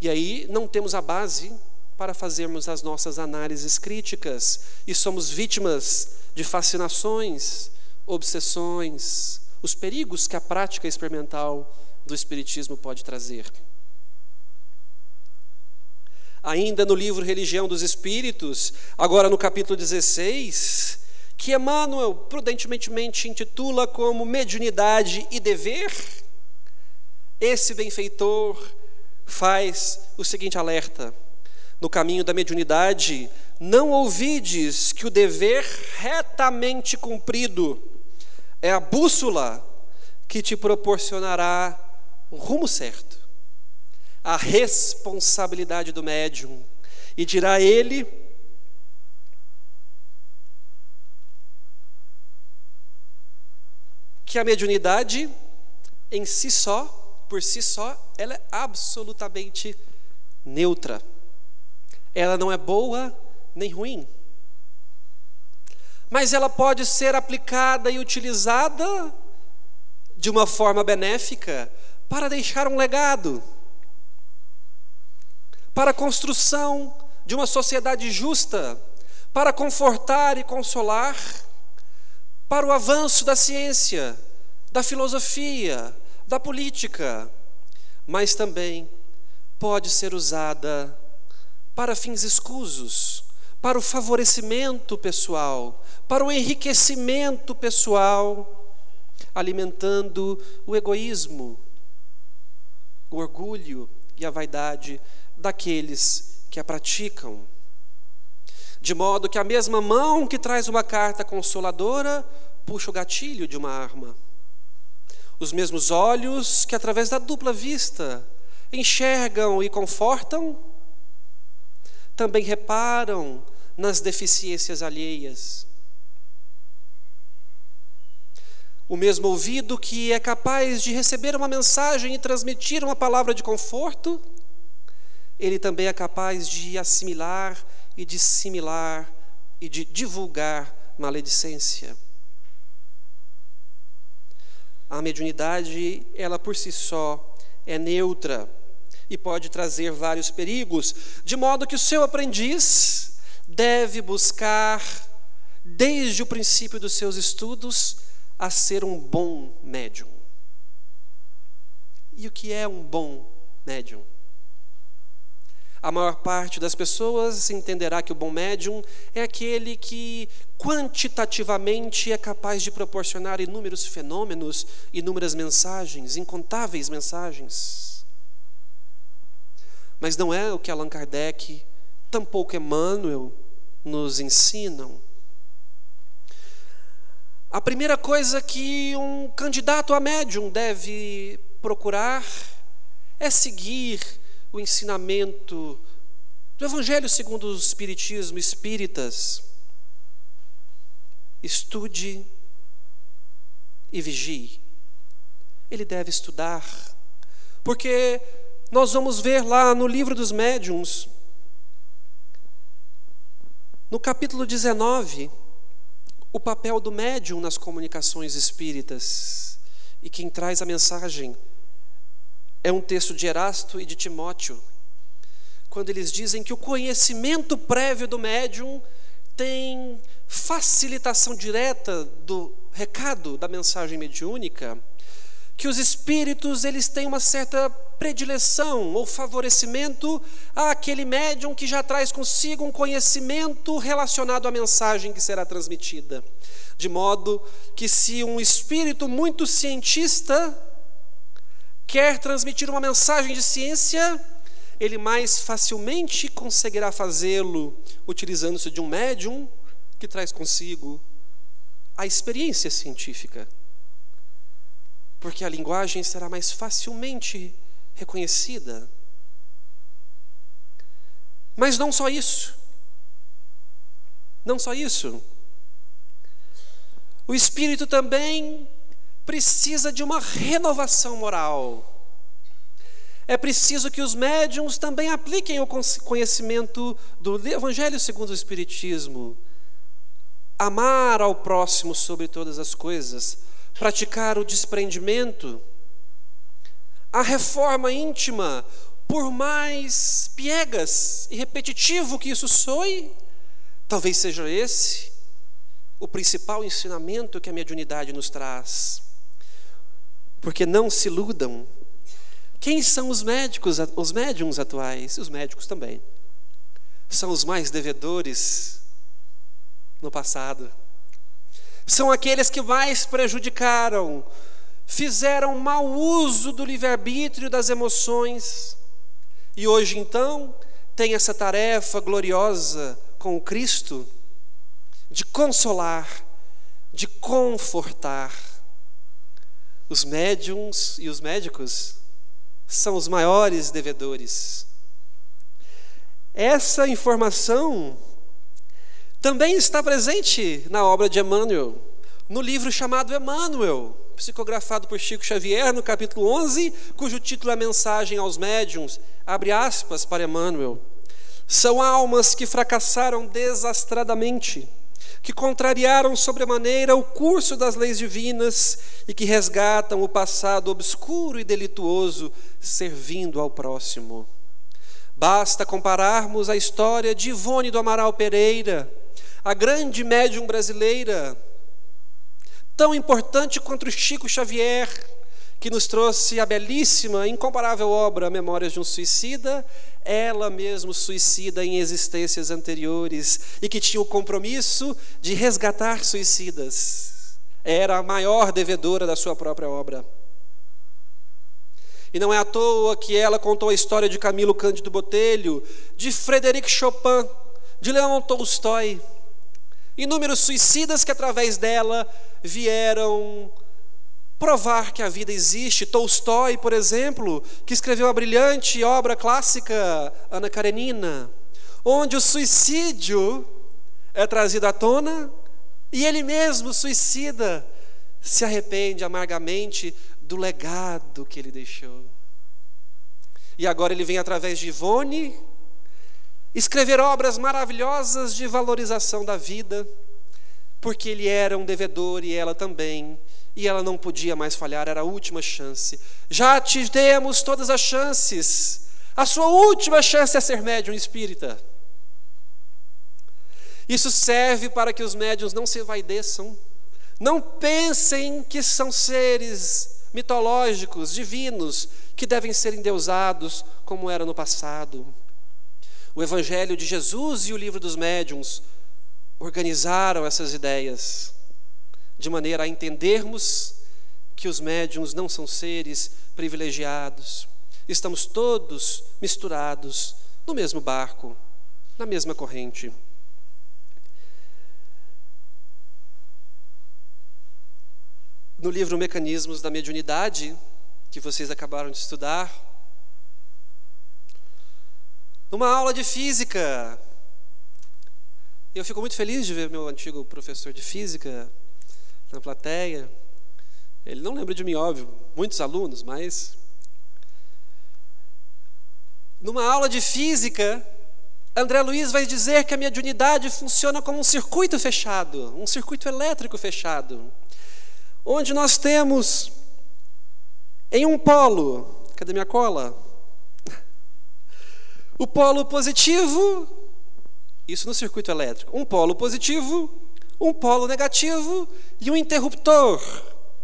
E aí não temos a base para fazermos as nossas análises críticas, e somos vítimas de fascinações, obsessões, os perigos que a prática experimental do Espiritismo pode trazer. Ainda no livro Religião dos Espíritos, agora no capítulo 16, que Emmanuel prudentemente intitula como Mediunidade e Dever, esse benfeitor faz o seguinte alerta: no caminho da mediunidade, não ouvides que o dever retamente cumprido é a bússola que te proporcionará o rumo certo, a responsabilidade do médium, e dirá ele que a mediunidade em si só, por si só, ela é absolutamente neutra. Ela não é boa nem ruim, mas ela pode ser aplicada e utilizada de uma forma benéfica para deixar um legado, para a construção de uma sociedade justa, para confortar e consolar, para o avanço da ciência, da filosofia, da política, mas também pode ser usada para fins escusos, para o favorecimento pessoal, para o enriquecimento pessoal, alimentando o egoísmo, o orgulho e a vaidade daqueles que a praticam. De modo que a mesma mão que traz uma carta consoladora puxa o gatilho de uma arma. Os mesmos olhos que, através da dupla vista, enxergam e confortam, também reparam nas deficiências alheias. O mesmo ouvido que é capaz de receber uma mensagem e transmitir uma palavra de conforto, ele também é capaz de assimilar e dissimilar e de divulgar maledicência. A mediunidade, ela por si só, é neutra e pode trazer vários perigos, de modo que o seu aprendiz deve buscar, desde o princípio dos seus estudos, a ser um bom médium. E o que é um bom médium? A maior parte das pessoas entenderá que o bom médium é aquele que quantitativamente é capaz de proporcionar inúmeros fenômenos, inúmeras mensagens, incontáveis mensagens. Mas não é o que Allan Kardec, tampouco Emmanuel, nos ensinam. A primeira coisa que um candidato a médium deve procurar é seguir o ensinamento do Evangelho segundo o Espiritismo, espíritas. Estude e vigie. Ele deve estudar, porque nós vamos ver lá no livro dos médiuns, no capítulo 19, o papel do médium nas comunicações espíritas. E quem traz a mensagem é um texto de Erasto e de Timóteo, quando eles dizem que o conhecimento prévio do médium tem facilitação direta do recado da mensagem mediúnica, que os espíritos eles têm uma certa predileção ou favorecimento àquele médium que já traz consigo um conhecimento relacionado à mensagem que será transmitida. De modo que se um espírito muito cientista quer transmitir uma mensagem de ciência, ele mais facilmente conseguirá fazê-lo utilizando-se de um médium que traz consigo a experiência científica. Porque a linguagem será mais facilmente reconhecida. Mas não só isso. Não só isso. O espírito também precisa de uma renovação moral. É preciso que os médiuns também apliquem o conhecimento do Evangelho segundo o Espiritismo. Amar ao próximo sobre todas as coisas, praticar o desprendimento, a reforma íntima, por mais piegas e repetitivo que isso soe, talvez seja esse o principal ensinamento que a mediunidade nos traz. Porque não se iludam. Quem são os médiuns atuais? Os médicos também. São os mais devedores no passado. São aqueles que mais prejudicaram, fizeram mau uso do livre-arbítrio, das emoções. E hoje, então, tem essa tarefa gloriosa com o Cristo de consolar, de confortar. Os médiuns e os médicos são os maiores devedores. Essa informação também está presente na obra de Emmanuel, no livro chamado Emmanuel, psicografado por Chico Xavier, no capítulo 11, cujo título é a Mensagem aos Médiuns, abre aspas para Emmanuel. São almas que fracassaram desastradamente, que contrariaram sobremaneira o curso das leis divinas e que resgatam o passado obscuro e delituoso, servindo ao próximo. Basta compararmos a história de Ivone do Amaral Pereira, a grande médium brasileira, tão importante quanto Chico Xavier, que nos trouxe a belíssima, incomparável obra Memórias de um Suicida, ela mesma suicida em existências anteriores e que tinha o compromisso de resgatar suicidas. Era a maior devedora da sua própria obra. E não é à toa que ela contou a história de Camilo Cândido Botelho, de Frederic Chopin, de Leon Tolstói. Inúmeros suicidas que através dela vieram provar que a vida existe. Tolstói, por exemplo, que escreveu a brilhante obra clássica Ana Karenina, onde o suicídio é trazido à tona e ele mesmo, suicida, se arrepende amargamente do legado que ele deixou. E agora ele vem através de Ivone escrever obras maravilhosas de valorização da vida, porque ele era um devedor e ela também, e ela não podia mais falhar, era a última chance. Já te demos todas as chances. A sua última chance é ser médium espírita. Isso serve para que os médiuns não se envaideçam, não pensem que são seres mitológicos, divinos, que devem ser endeusados como era no passado. O Evangelho de Jesus e o Livro dos Médiuns organizaram essas ideias, de maneira a entendermos que os médiuns não são seres privilegiados. Estamos todos misturados no mesmo barco, na mesma corrente. No livro Mecanismos da Mediunidade, que vocês acabaram de estudar, numa aula de física, eu fico muito feliz de ver meu antigo professor de física na plateia. Ele não lembra de mim, óbvio, muitos alunos, mas numa aula de física, André Luiz vai dizer que a mediunidade funciona como um circuito fechado, um circuito elétrico fechado, onde nós temos em um polo, cadê minha cola? O polo positivo, isso no circuito elétrico, um polo positivo, um polo negativo e um interruptor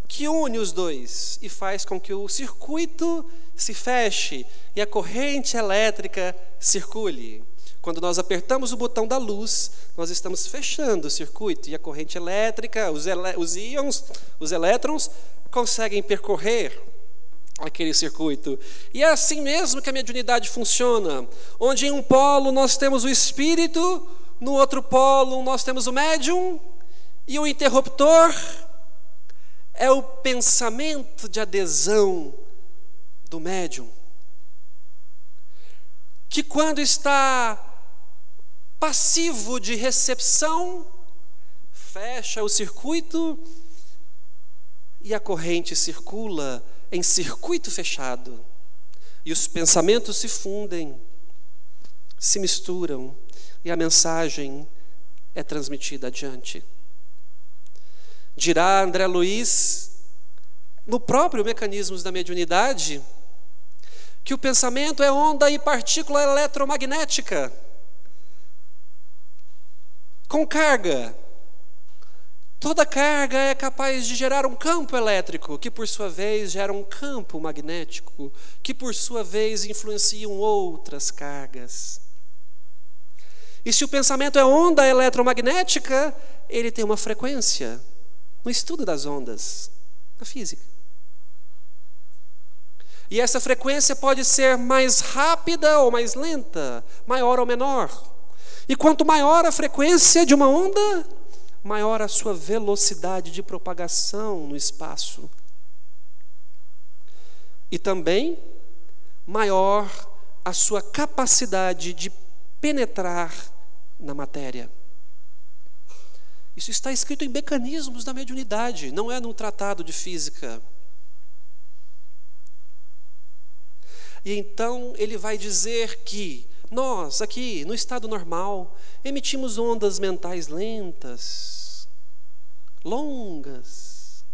que une os dois e faz com que o circuito se feche e a corrente elétrica circule. Quando nós apertamos o botão da luz, nós estamos fechando o circuito e a corrente elétrica, os íons, os elétrons, conseguem percorrer aquele circuito. E é assim mesmo que a mediunidade funciona, onde em um polo nós temos o espírito, no outro polo nós temos o médium, e o interruptor é o pensamento de adesão do médium, que quando está passivo de recepção, fecha o circuito e a corrente circula em circuito fechado. E os pensamentos se fundem, se misturam e a mensagem é transmitida adiante. Dirá André Luiz, no próprio Mecanismos da Mediunidade, que o pensamento é onda e partícula eletromagnética com carga. Toda carga é capaz de gerar um campo elétrico, que por sua vez gera um campo magnético, que por sua vez influenciam outras cargas. E se o pensamento é onda eletromagnética, ele tem uma frequência no estudo das ondas, na física. E essa frequência pode ser mais rápida ou mais lenta, maior ou menor. E quanto maior a frequência de uma onda, maior a sua velocidade de propagação no espaço. E também maior a sua capacidade de penetrar na matéria. Isso está escrito em Mecanismos da Mediunidade, não é num tratado de física. E então ele vai dizer que nós, aqui, no estado normal, emitimos ondas mentais lentas, longas,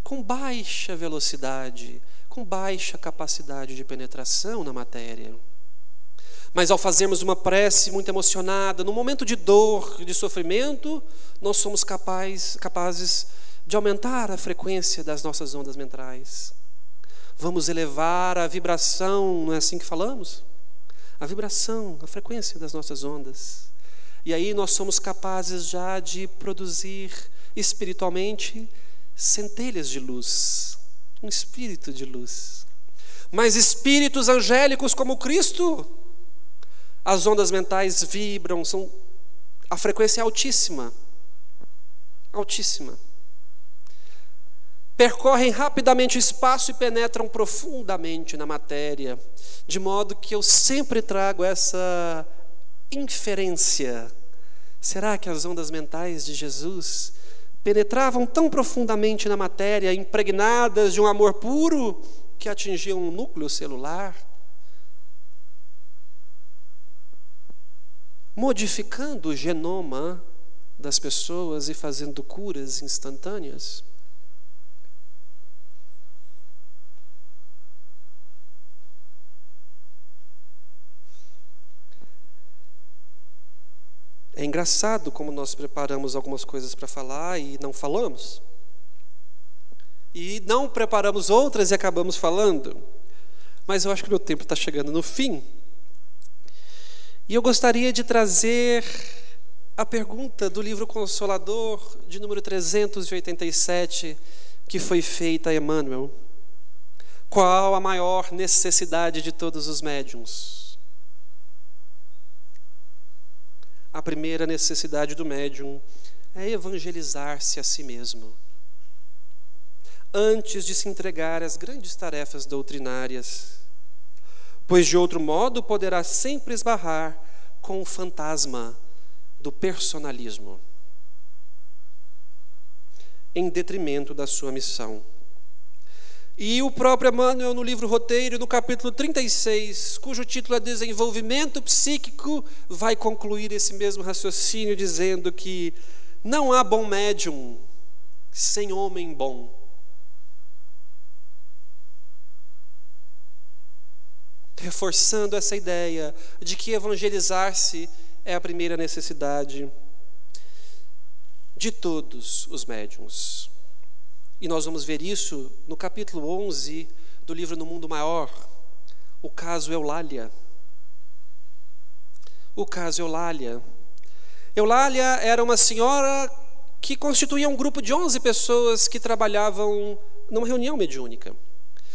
com baixa velocidade, com baixa capacidade de penetração na matéria. Mas ao fazermos uma prece muito emocionada, no momento de dor, de sofrimento, nós somos capazes de aumentar a frequência das nossas ondas mentais. Vamos elevar a vibração, não é assim que falamos? A vibração, a frequência das nossas ondas. E aí nós somos capazes já de produzir espiritualmente centelhas de luz, um espírito de luz. Mas espíritos angélicos como Cristo, as ondas mentais vibram, a frequência é altíssima, altíssima. Percorrem rapidamente o espaço e penetram profundamente na matéria, de modo que eu sempre trago essa inferência. Será que as ondas mentais de Jesus penetravam tão profundamente na matéria, impregnadas de um amor puro, que atingiam um núcleo celular, modificando o genoma das pessoas e fazendo curas instantâneas? É engraçado como nós preparamos algumas coisas para falar e não falamos. E não preparamos outras e acabamos falando. Mas eu acho que meu tempo está chegando no fim. E eu gostaria de trazer a pergunta do livro Consolador, de número 387, que foi feita a Emmanuel. Qual a maior necessidade de todos os médiuns? A primeira necessidade do médium é evangelizar-se a si mesmo, antes de se entregar às grandes tarefas doutrinárias, pois de outro modo poderá sempre esbarrar com o fantasma do personalismo, em detrimento da sua missão. E o próprio Emmanuel, no livro Roteiro, no capítulo 36, cujo título é Desenvolvimento Psíquico, vai concluir esse mesmo raciocínio dizendo que não há bom médium sem homem bom. Reforçando essa ideia de que evangelizar-se é a primeira necessidade de todos os médiuns. E nós vamos ver isso no capítulo 11 do livro No Mundo Maior, o caso Eulália. O caso Eulália. Eulália era uma senhora que constituía um grupo de 11 pessoas que trabalhavam numa reunião mediúnica.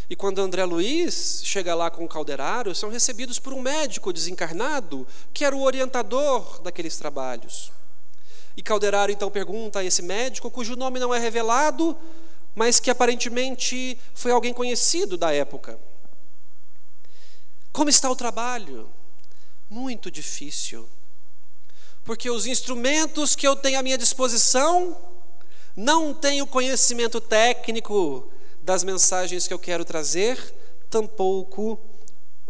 E quando André Luiz chega lá com o calderário, são recebidos por um médico desencarnado, que era o orientador daqueles trabalhos. E Calderário então pergunta a esse médico, cujo nome não é revelado, mas que aparentemente foi alguém conhecido da época: como está o trabalho? Muito difícil, porque os instrumentos que eu tenho à minha disposição não têm o conhecimento técnico das mensagens que eu quero trazer, tampouco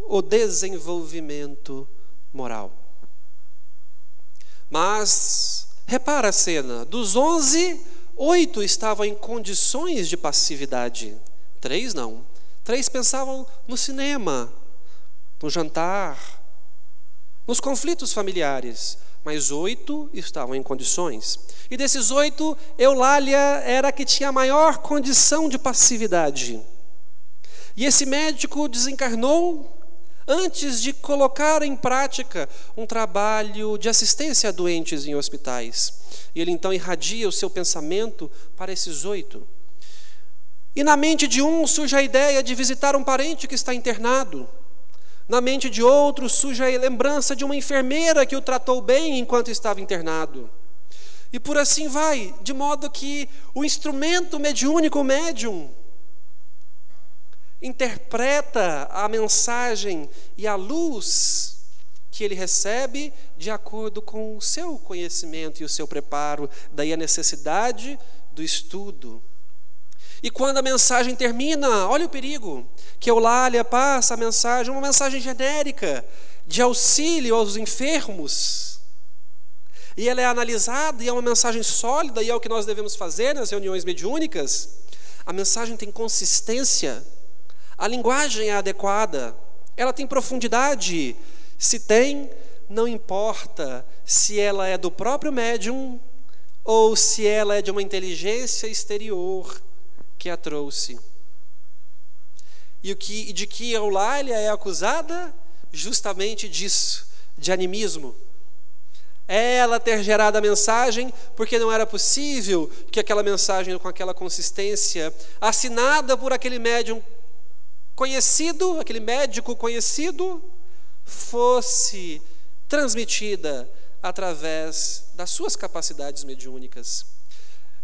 o desenvolvimento moral. Mas repara a cena: dos 11, 8 estavam em condições de passividade. 3 não. 3 pensavam no cinema, no jantar, nos conflitos familiares. Mas 8 estavam em condições. E desses 8, Eulália era a que tinha a maior condição de passividade. E esse médico desencarnou antes de colocar em prática um trabalho de assistência a doentes em hospitais. E ele então irradia o seu pensamento para esses 8. E na mente de um surge a ideia de visitar um parente que está internado. Na mente de outro surge a lembrança de uma enfermeira que o tratou bem enquanto estava internado. E por assim vai, de modo que o instrumento mediúnico, o médium, interpreta a mensagem e a luz que ele recebe de acordo com o seu conhecimento e o seu preparo. Daí a necessidade do estudo. E quando a mensagem termina, olha o perigo, que Eulália passa a mensagem, uma mensagem genérica, de auxílio aos enfermos. E ela é analisada e é uma mensagem sólida, e é o que nós devemos fazer nas reuniões mediúnicas. A mensagem tem consistência, a linguagem é adequada, ela tem profundidade. Se tem, não importa se ela é do próprio médium ou se ela é de uma inteligência exterior que a trouxe. E de que Eulália é acusada? Justamente disso, de animismo. Ela ter gerado a mensagem porque não era possível que aquela mensagem com aquela consistência, assinada por aquele médium conhecido, aquele médico conhecido, fosse transmitida através das suas capacidades mediúnicas.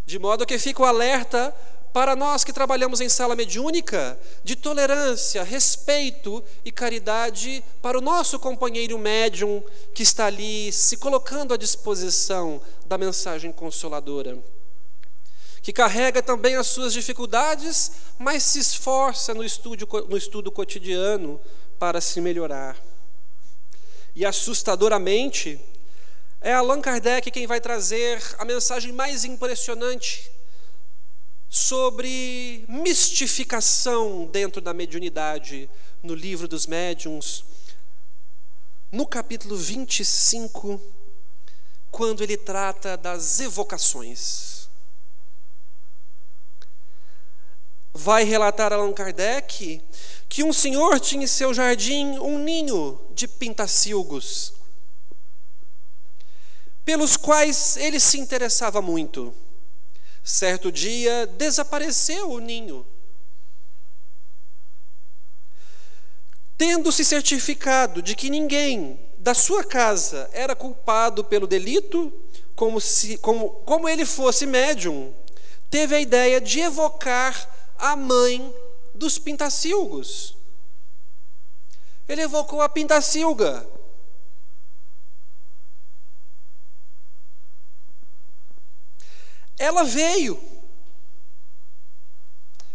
De modo que fica o alerta para nós que trabalhamos em sala mediúnica, de tolerância, respeito e caridade para o nosso companheiro médium que está ali se colocando à disposição da mensagem consoladora, que carrega também as suas dificuldades, mas se esforça no estudo cotidiano para se melhorar. E assustadoramente, é Allan Kardec quem vai trazer a mensagem mais impressionante sobre mistificação dentro da mediunidade, no livro dos médiuns, no capítulo 25, quando ele trata das evocações. Vai relatar Allan Kardec que um senhor tinha em seu jardim um ninho de pintacilgos, pelos quais ele se interessava muito. Certo dia, desapareceu o ninho. Tendo-se certificado de que ninguém da sua casa era culpado pelo delito, como ele fosse médium, teve a ideia de evocar a mãe dos pintacilgos. Ele evocou a pintacilga. Ela veio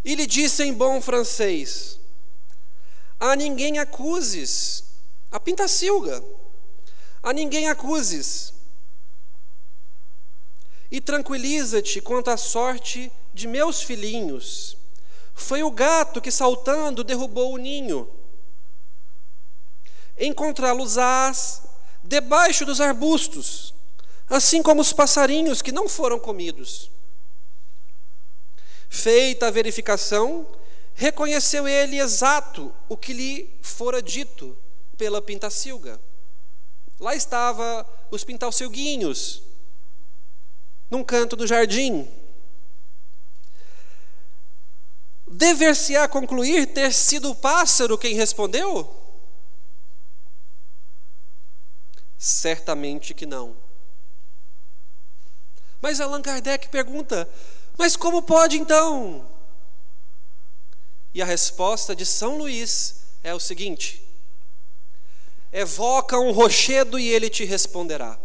e lhe disse em bom francês: a ninguém acuses, a pintacilga, a ninguém acuses, e tranquiliza-te quanto à sorte de meus filhinhos. Foi o gato que, saltando, derrubou o ninho. Encontrá-los-ás debaixo dos arbustos, assim como os passarinhos que não foram comidos. Feita a verificação, reconheceu ele exato o que lhe fora dito pela pintacilga. Lá estava os pintacilguinhos, num canto do jardim. Dever-se-á concluir ter sido o pássaro quem respondeu? Certamente que não. Mas Allan Kardec pergunta: mas como pode então? E a resposta de São Luís é o seguinte: evoca um rochedo e ele te responderá.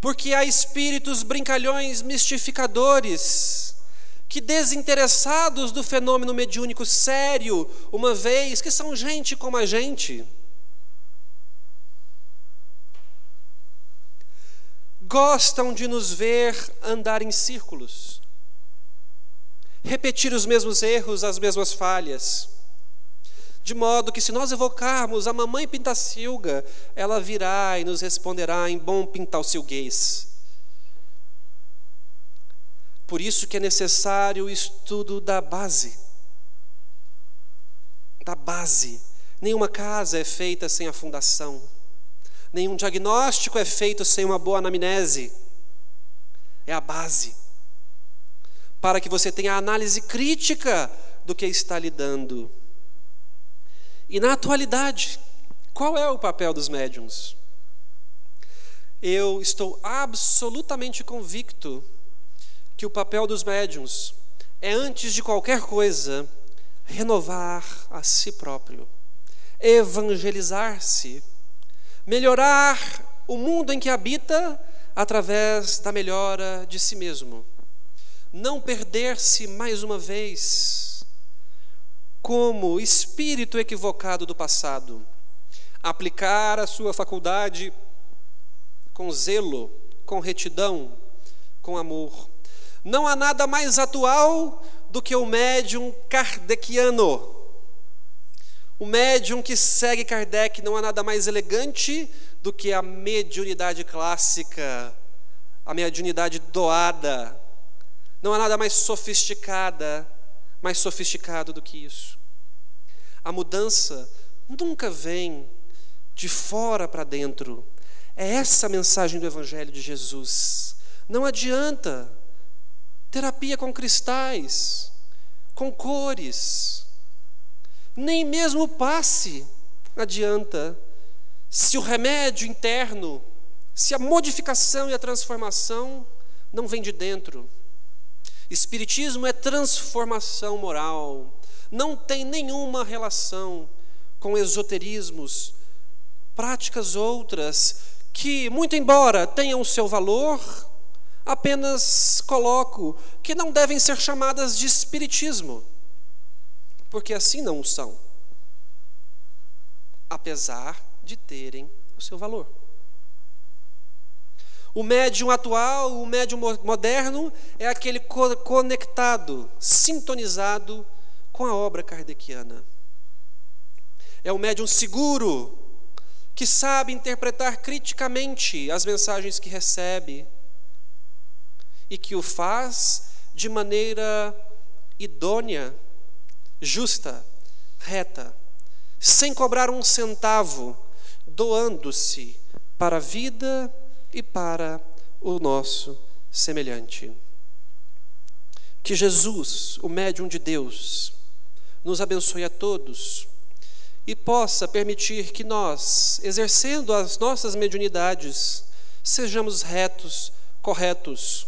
Porque há espíritos brincalhões mistificadores que, desinteressados do fenômeno mediúnico sério, uma vez que são gente como a gente, gostam de nos ver andar em círculos, repetir os mesmos erros, as mesmas falhas, de modo que, se nós evocarmos a mamãe pintacilga, ela virá e nos responderá em bom pintacilguês. Por isso que é necessário o estudo da base. Da base. Nenhuma casa é feita sem a fundação. Nenhum diagnóstico é feito sem uma boa anamnese. É a base. Para que você tenha a análise crítica do que está lidando. E na atualidade, qual é o papel dos médiuns? Eu estou absolutamente convicto que o papel dos médiuns é, antes de qualquer coisa, renovar a si próprio, evangelizar-se, melhorar o mundo em que habita através da melhora de si mesmo. Não perder-se mais uma vez como espírito equivocado do passado. Aplicar a sua faculdade com zelo, com retidão, com amor. Não há nada mais atual do que o médium kardeciano. O médium que segue Kardec, não há nada mais elegante do que a mediunidade clássica, a mediunidade doada. Não há nada mais sofisticado do que isso. A mudança nunca vem de fora para dentro. É essa a mensagem do Evangelho de Jesus. Não adianta terapia com cristais, com cores, nem mesmo o passe adianta, se o remédio interno, se a modificação e a transformação não vem de dentro. Espiritismo é transformação moral, não tem nenhuma relação com esoterismos, práticas outras que, muito embora tenham o seu valor, apenas coloco que não devem ser chamadas de espiritismo, porque assim não são, apesar de terem o seu valor. O médium atual, o médium moderno, é aquele conectado, sintonizado com a obra kardeciana. É o médium seguro, que sabe interpretar criticamente as mensagens que recebe e que o faz de maneira idônea, justa, reta, sem cobrar um centavo, doando-se para a vida e para o nosso semelhante. Que Jesus, o médium de Deus, nos abençoe a todos e possa permitir que nós, exercendo as nossas mediunidades, sejamos retos, corretos,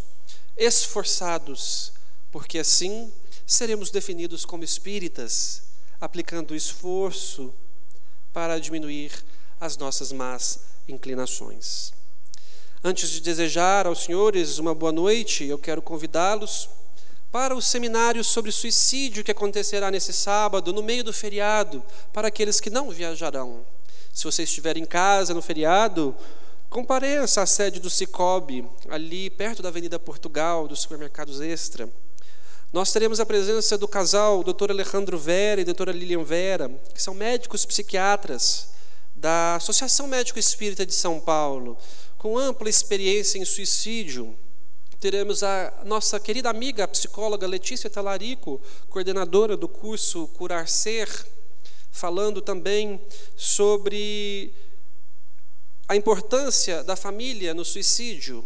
esforçados, porque assim seremos definidos como espíritas, aplicando esforço para diminuir as nossas más inclinações. Antes de desejar aos senhores uma boa noite, eu quero convidá-los para o seminário sobre suicídio que acontecerá nesse sábado, no meio do feriado, para aqueles que não viajarão. Se você estiver em casa no feriado, compareça à sede do Cicobi, ali perto da Avenida Portugal, dos supermercados Extra. Nós teremos a presença do casal, o Dr. Alejandro Vera e a doutora Lilian Vera, que são médicos psiquiatras da Associação Médico Espírita de São Paulo, com ampla experiência em suicídio. Teremos a nossa querida amiga, a psicóloga Letícia Talarico, coordenadora do curso Curar Ser, falando também sobre a importância da família no suicídio.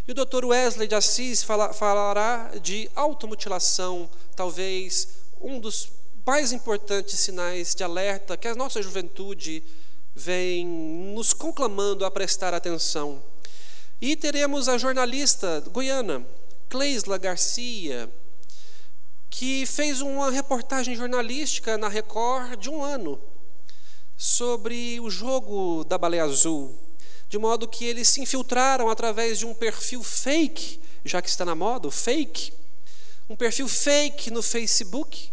E o Dr. Wesley de Assis falará de automutilação, talvez um dos mais importantes sinais de alerta que a nossa juventude vem nos conclamando a prestar atenção. E teremos a jornalista goiana, Cleisla Garcia, que fez uma reportagem jornalística na Record de um ano sobre o jogo da Baleia Azul, de modo que eles se infiltraram através de um perfil fake, já que está na moda, o fake, um perfil fake no Facebook,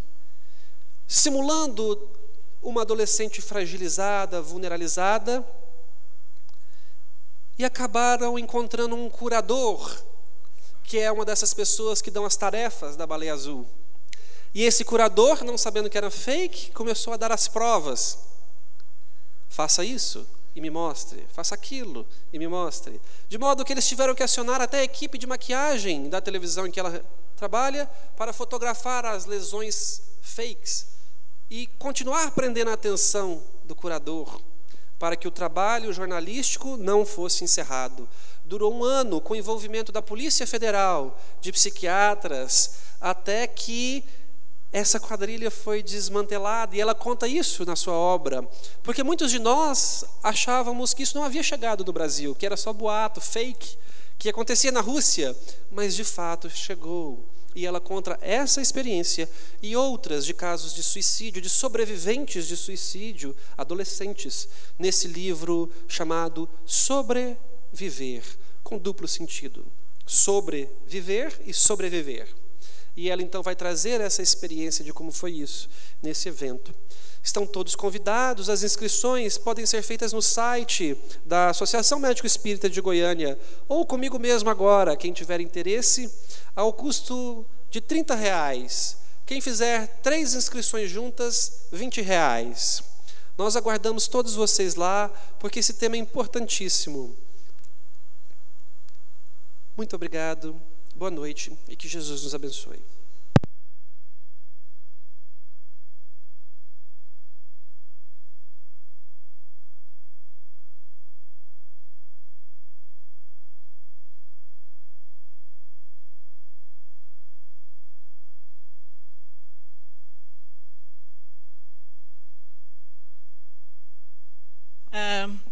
simulando uma adolescente fragilizada, vulnerabilizada, e acabaram encontrando um curador, que é uma dessas pessoas que dão as tarefas da Baleia Azul. E esse curador, não sabendo que era fake, começou a dar as provas. Faça isso e me mostre, faça aquilo e me mostre. De modo que eles tiveram que acionar até a equipe de maquiagem da televisão em que ela trabalha para fotografar as lesões fakes e continuar prendendo a atenção do curador, para que o trabalho jornalístico não fosse encerrado. Durou um ano com o envolvimento da Polícia Federal, de psiquiatras, até que essa quadrilha foi desmantelada, e ela conta isso na sua obra, porque muitos de nós achávamos que isso não havia chegado no Brasil, que era só boato, fake, que acontecia na Rússia, mas de fato chegou. E ela conta essa experiência e outras de casos de suicídio, de sobreviventes de suicídio, adolescentes, nesse livro chamado Sobreviver, com duplo sentido. Sobreviver e sobreviver. E ela então vai trazer essa experiência de como foi isso nesse evento. Estão todos convidados, as inscrições podem ser feitas no site da Associação Médico Espírita de Goiânia, ou comigo mesmo agora, quem tiver interesse, ao custo de R$30. Quem fizer 3 inscrições juntas, R$20. Nós aguardamos todos vocês lá, porque esse tema é importantíssimo. Muito obrigado, boa noite e que Jesus nos abençoe.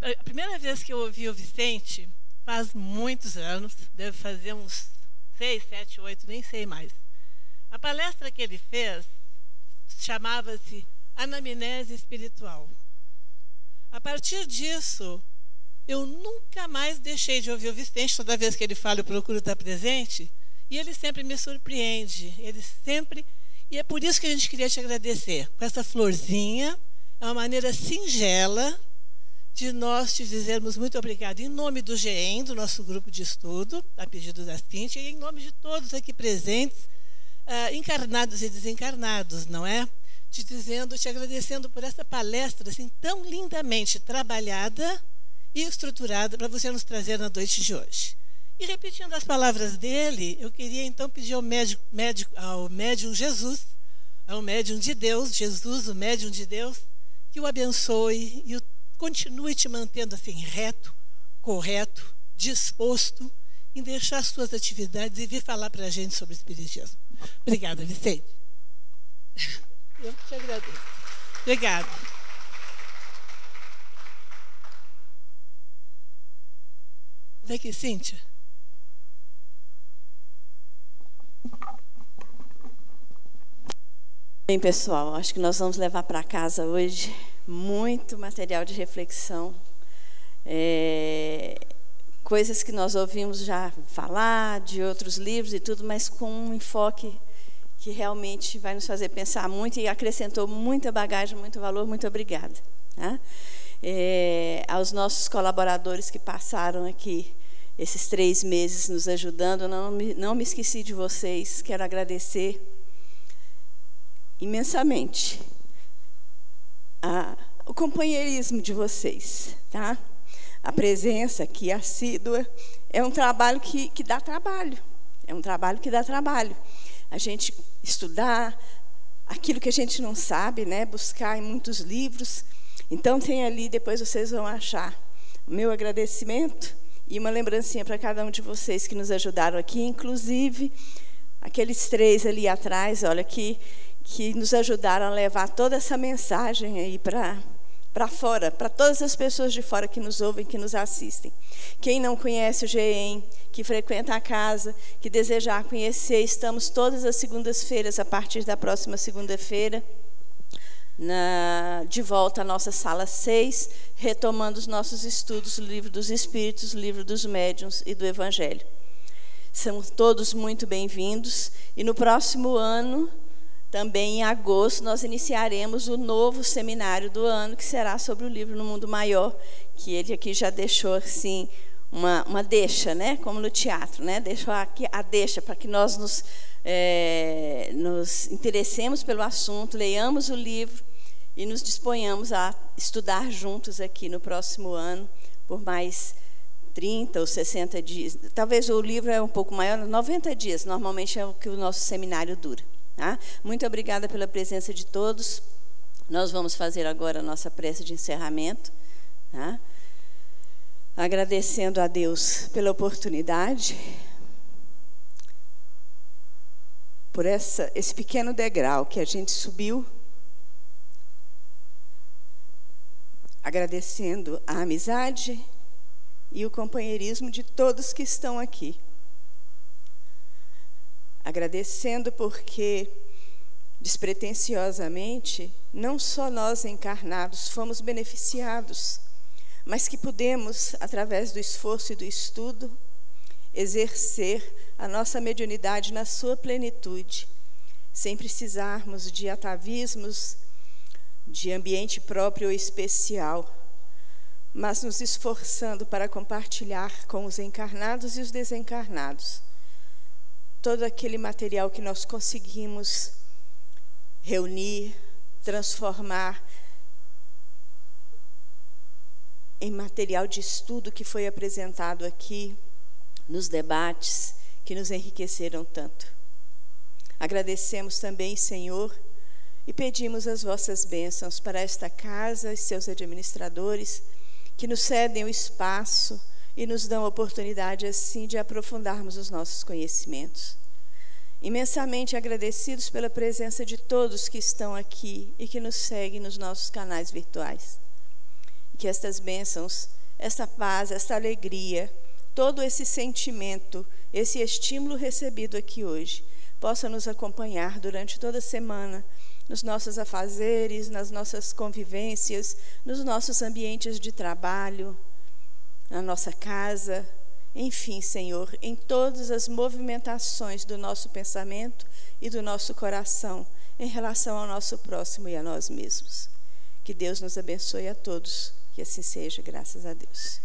A primeira vez que eu ouvi o Vicente, faz muitos anos, deve fazer uns 6, 7, 8, nem sei mais. A palestra que ele fez chamava-se Anamnese Espiritual. A partir disso, eu nunca mais deixei de ouvir o Vicente. Toda vez que ele fala, eu procuro estar presente, e ele sempre me surpreende. E é por isso que a gente queria te agradecer. Com essa florzinha, é uma maneira singela de nós te dizermos muito obrigado em nome do GEM, do nosso grupo de estudo, a pedido da Cíntia, e em nome de todos aqui presentes, encarnados e desencarnados, não é? te agradecendo por essa palestra assim tão lindamente trabalhada e estruturada para você nos trazer na noite de hoje. E repetindo as palavras dele, eu queria então pedir ao médium Jesus, ao médium de Deus, Jesus, o médium de Deus, que o abençoe e continue te mantendo assim reto, correto, disposto em deixar suas atividades e vir falar para a gente sobre o Espiritismo. Obrigada, Vicente. Eu te agradeço. Obrigada. Daqui, Cíntia. Bem, pessoal, acho que nós vamos levar para casa hoje muito material de reflexão. Coisas que nós ouvimos já falar, de outros livros e tudo, mas com um enfoque que realmente vai nos fazer pensar muito e acrescentou muita bagagem, muito valor. Muito obrigada. Tá? Aos nossos colaboradores que passaram aqui esses 3 meses nos ajudando, não me esqueci de vocês, quero agradecer imensamente o companheirismo de vocês, tá? A presença aqui assídua é um trabalho que dá trabalho, é um trabalho que dá trabalho. A gente estudar aquilo que a gente não sabe, né? Buscar em muitos livros. Então tem ali, depois vocês vão achar o meu agradecimento e uma lembrancinha para cada um de vocês que nos ajudaram aqui, inclusive aqueles 3 ali atrás, olha, que nos ajudaram a levar toda essa mensagem aí para fora, para todas as pessoas de fora que nos ouvem, que nos assistem. Quem não conhece o GEM, que frequenta a casa, que desejar conhecer, estamos todas as segundas-feiras, a partir da próxima segunda-feira, de volta à nossa sala 6, retomando os nossos estudos, o Livro dos Espíritos, o Livro dos Médiuns e do Evangelho. São todos muito bem-vindos. E no próximo ano, também em agosto, nós iniciaremos o novo seminário do ano, que será sobre o livro No Mundo Maior, que ele aqui já deixou assim uma deixa, né? Como no teatro, né? Deixou aqui a deixa para que nós nos interessemos pelo assunto, leiamos o livro e nos disponhamos a estudar juntos aqui no próximo ano, por mais 30 ou 60 dias. Talvez o livro é um pouco maior, 90 dias, normalmente é o que o nosso seminário dura. Tá? Muito obrigada pela presença de todos. Nós vamos fazer agora a nossa prece de encerramento, tá? Agradecendo a Deus pela oportunidade, por esse pequeno degrau que a gente subiu, agradecendo a amizade e o companheirismo de todos que estão aqui. Agradecendo porque, despretensiosamente, não só nós encarnados fomos beneficiados, mas que pudemos, através do esforço e do estudo, exercer a nossa mediunidade na sua plenitude, sem precisarmos de atavismos, de ambiente próprio ou especial, mas nos esforçando para compartilhar com os encarnados e os desencarnados todo aquele material que nós conseguimos reunir, transformar em material de estudo que foi apresentado aqui nos debates que nos enriqueceram tanto. Agradecemos também, Senhor, e pedimos as vossas bênçãos para esta casa e seus administradores, que nos cedem o espaço e nos dão a oportunidade, assim, de aprofundarmos os nossos conhecimentos. Imensamente agradecidos pela presença de todos que estão aqui e que nos seguem nos nossos canais virtuais. Que estas bênçãos, esta paz, esta alegria, todo esse sentimento, esse estímulo recebido aqui hoje, possa nos acompanhar durante toda a semana, nos nossos afazeres, nas nossas convivências, nos nossos ambientes de trabalho, na nossa casa, enfim, Senhor, em todas as movimentações do nosso pensamento e do nosso coração em relação ao nosso próximo e a nós mesmos. Que Deus nos abençoe a todos, que assim seja, graças a Deus.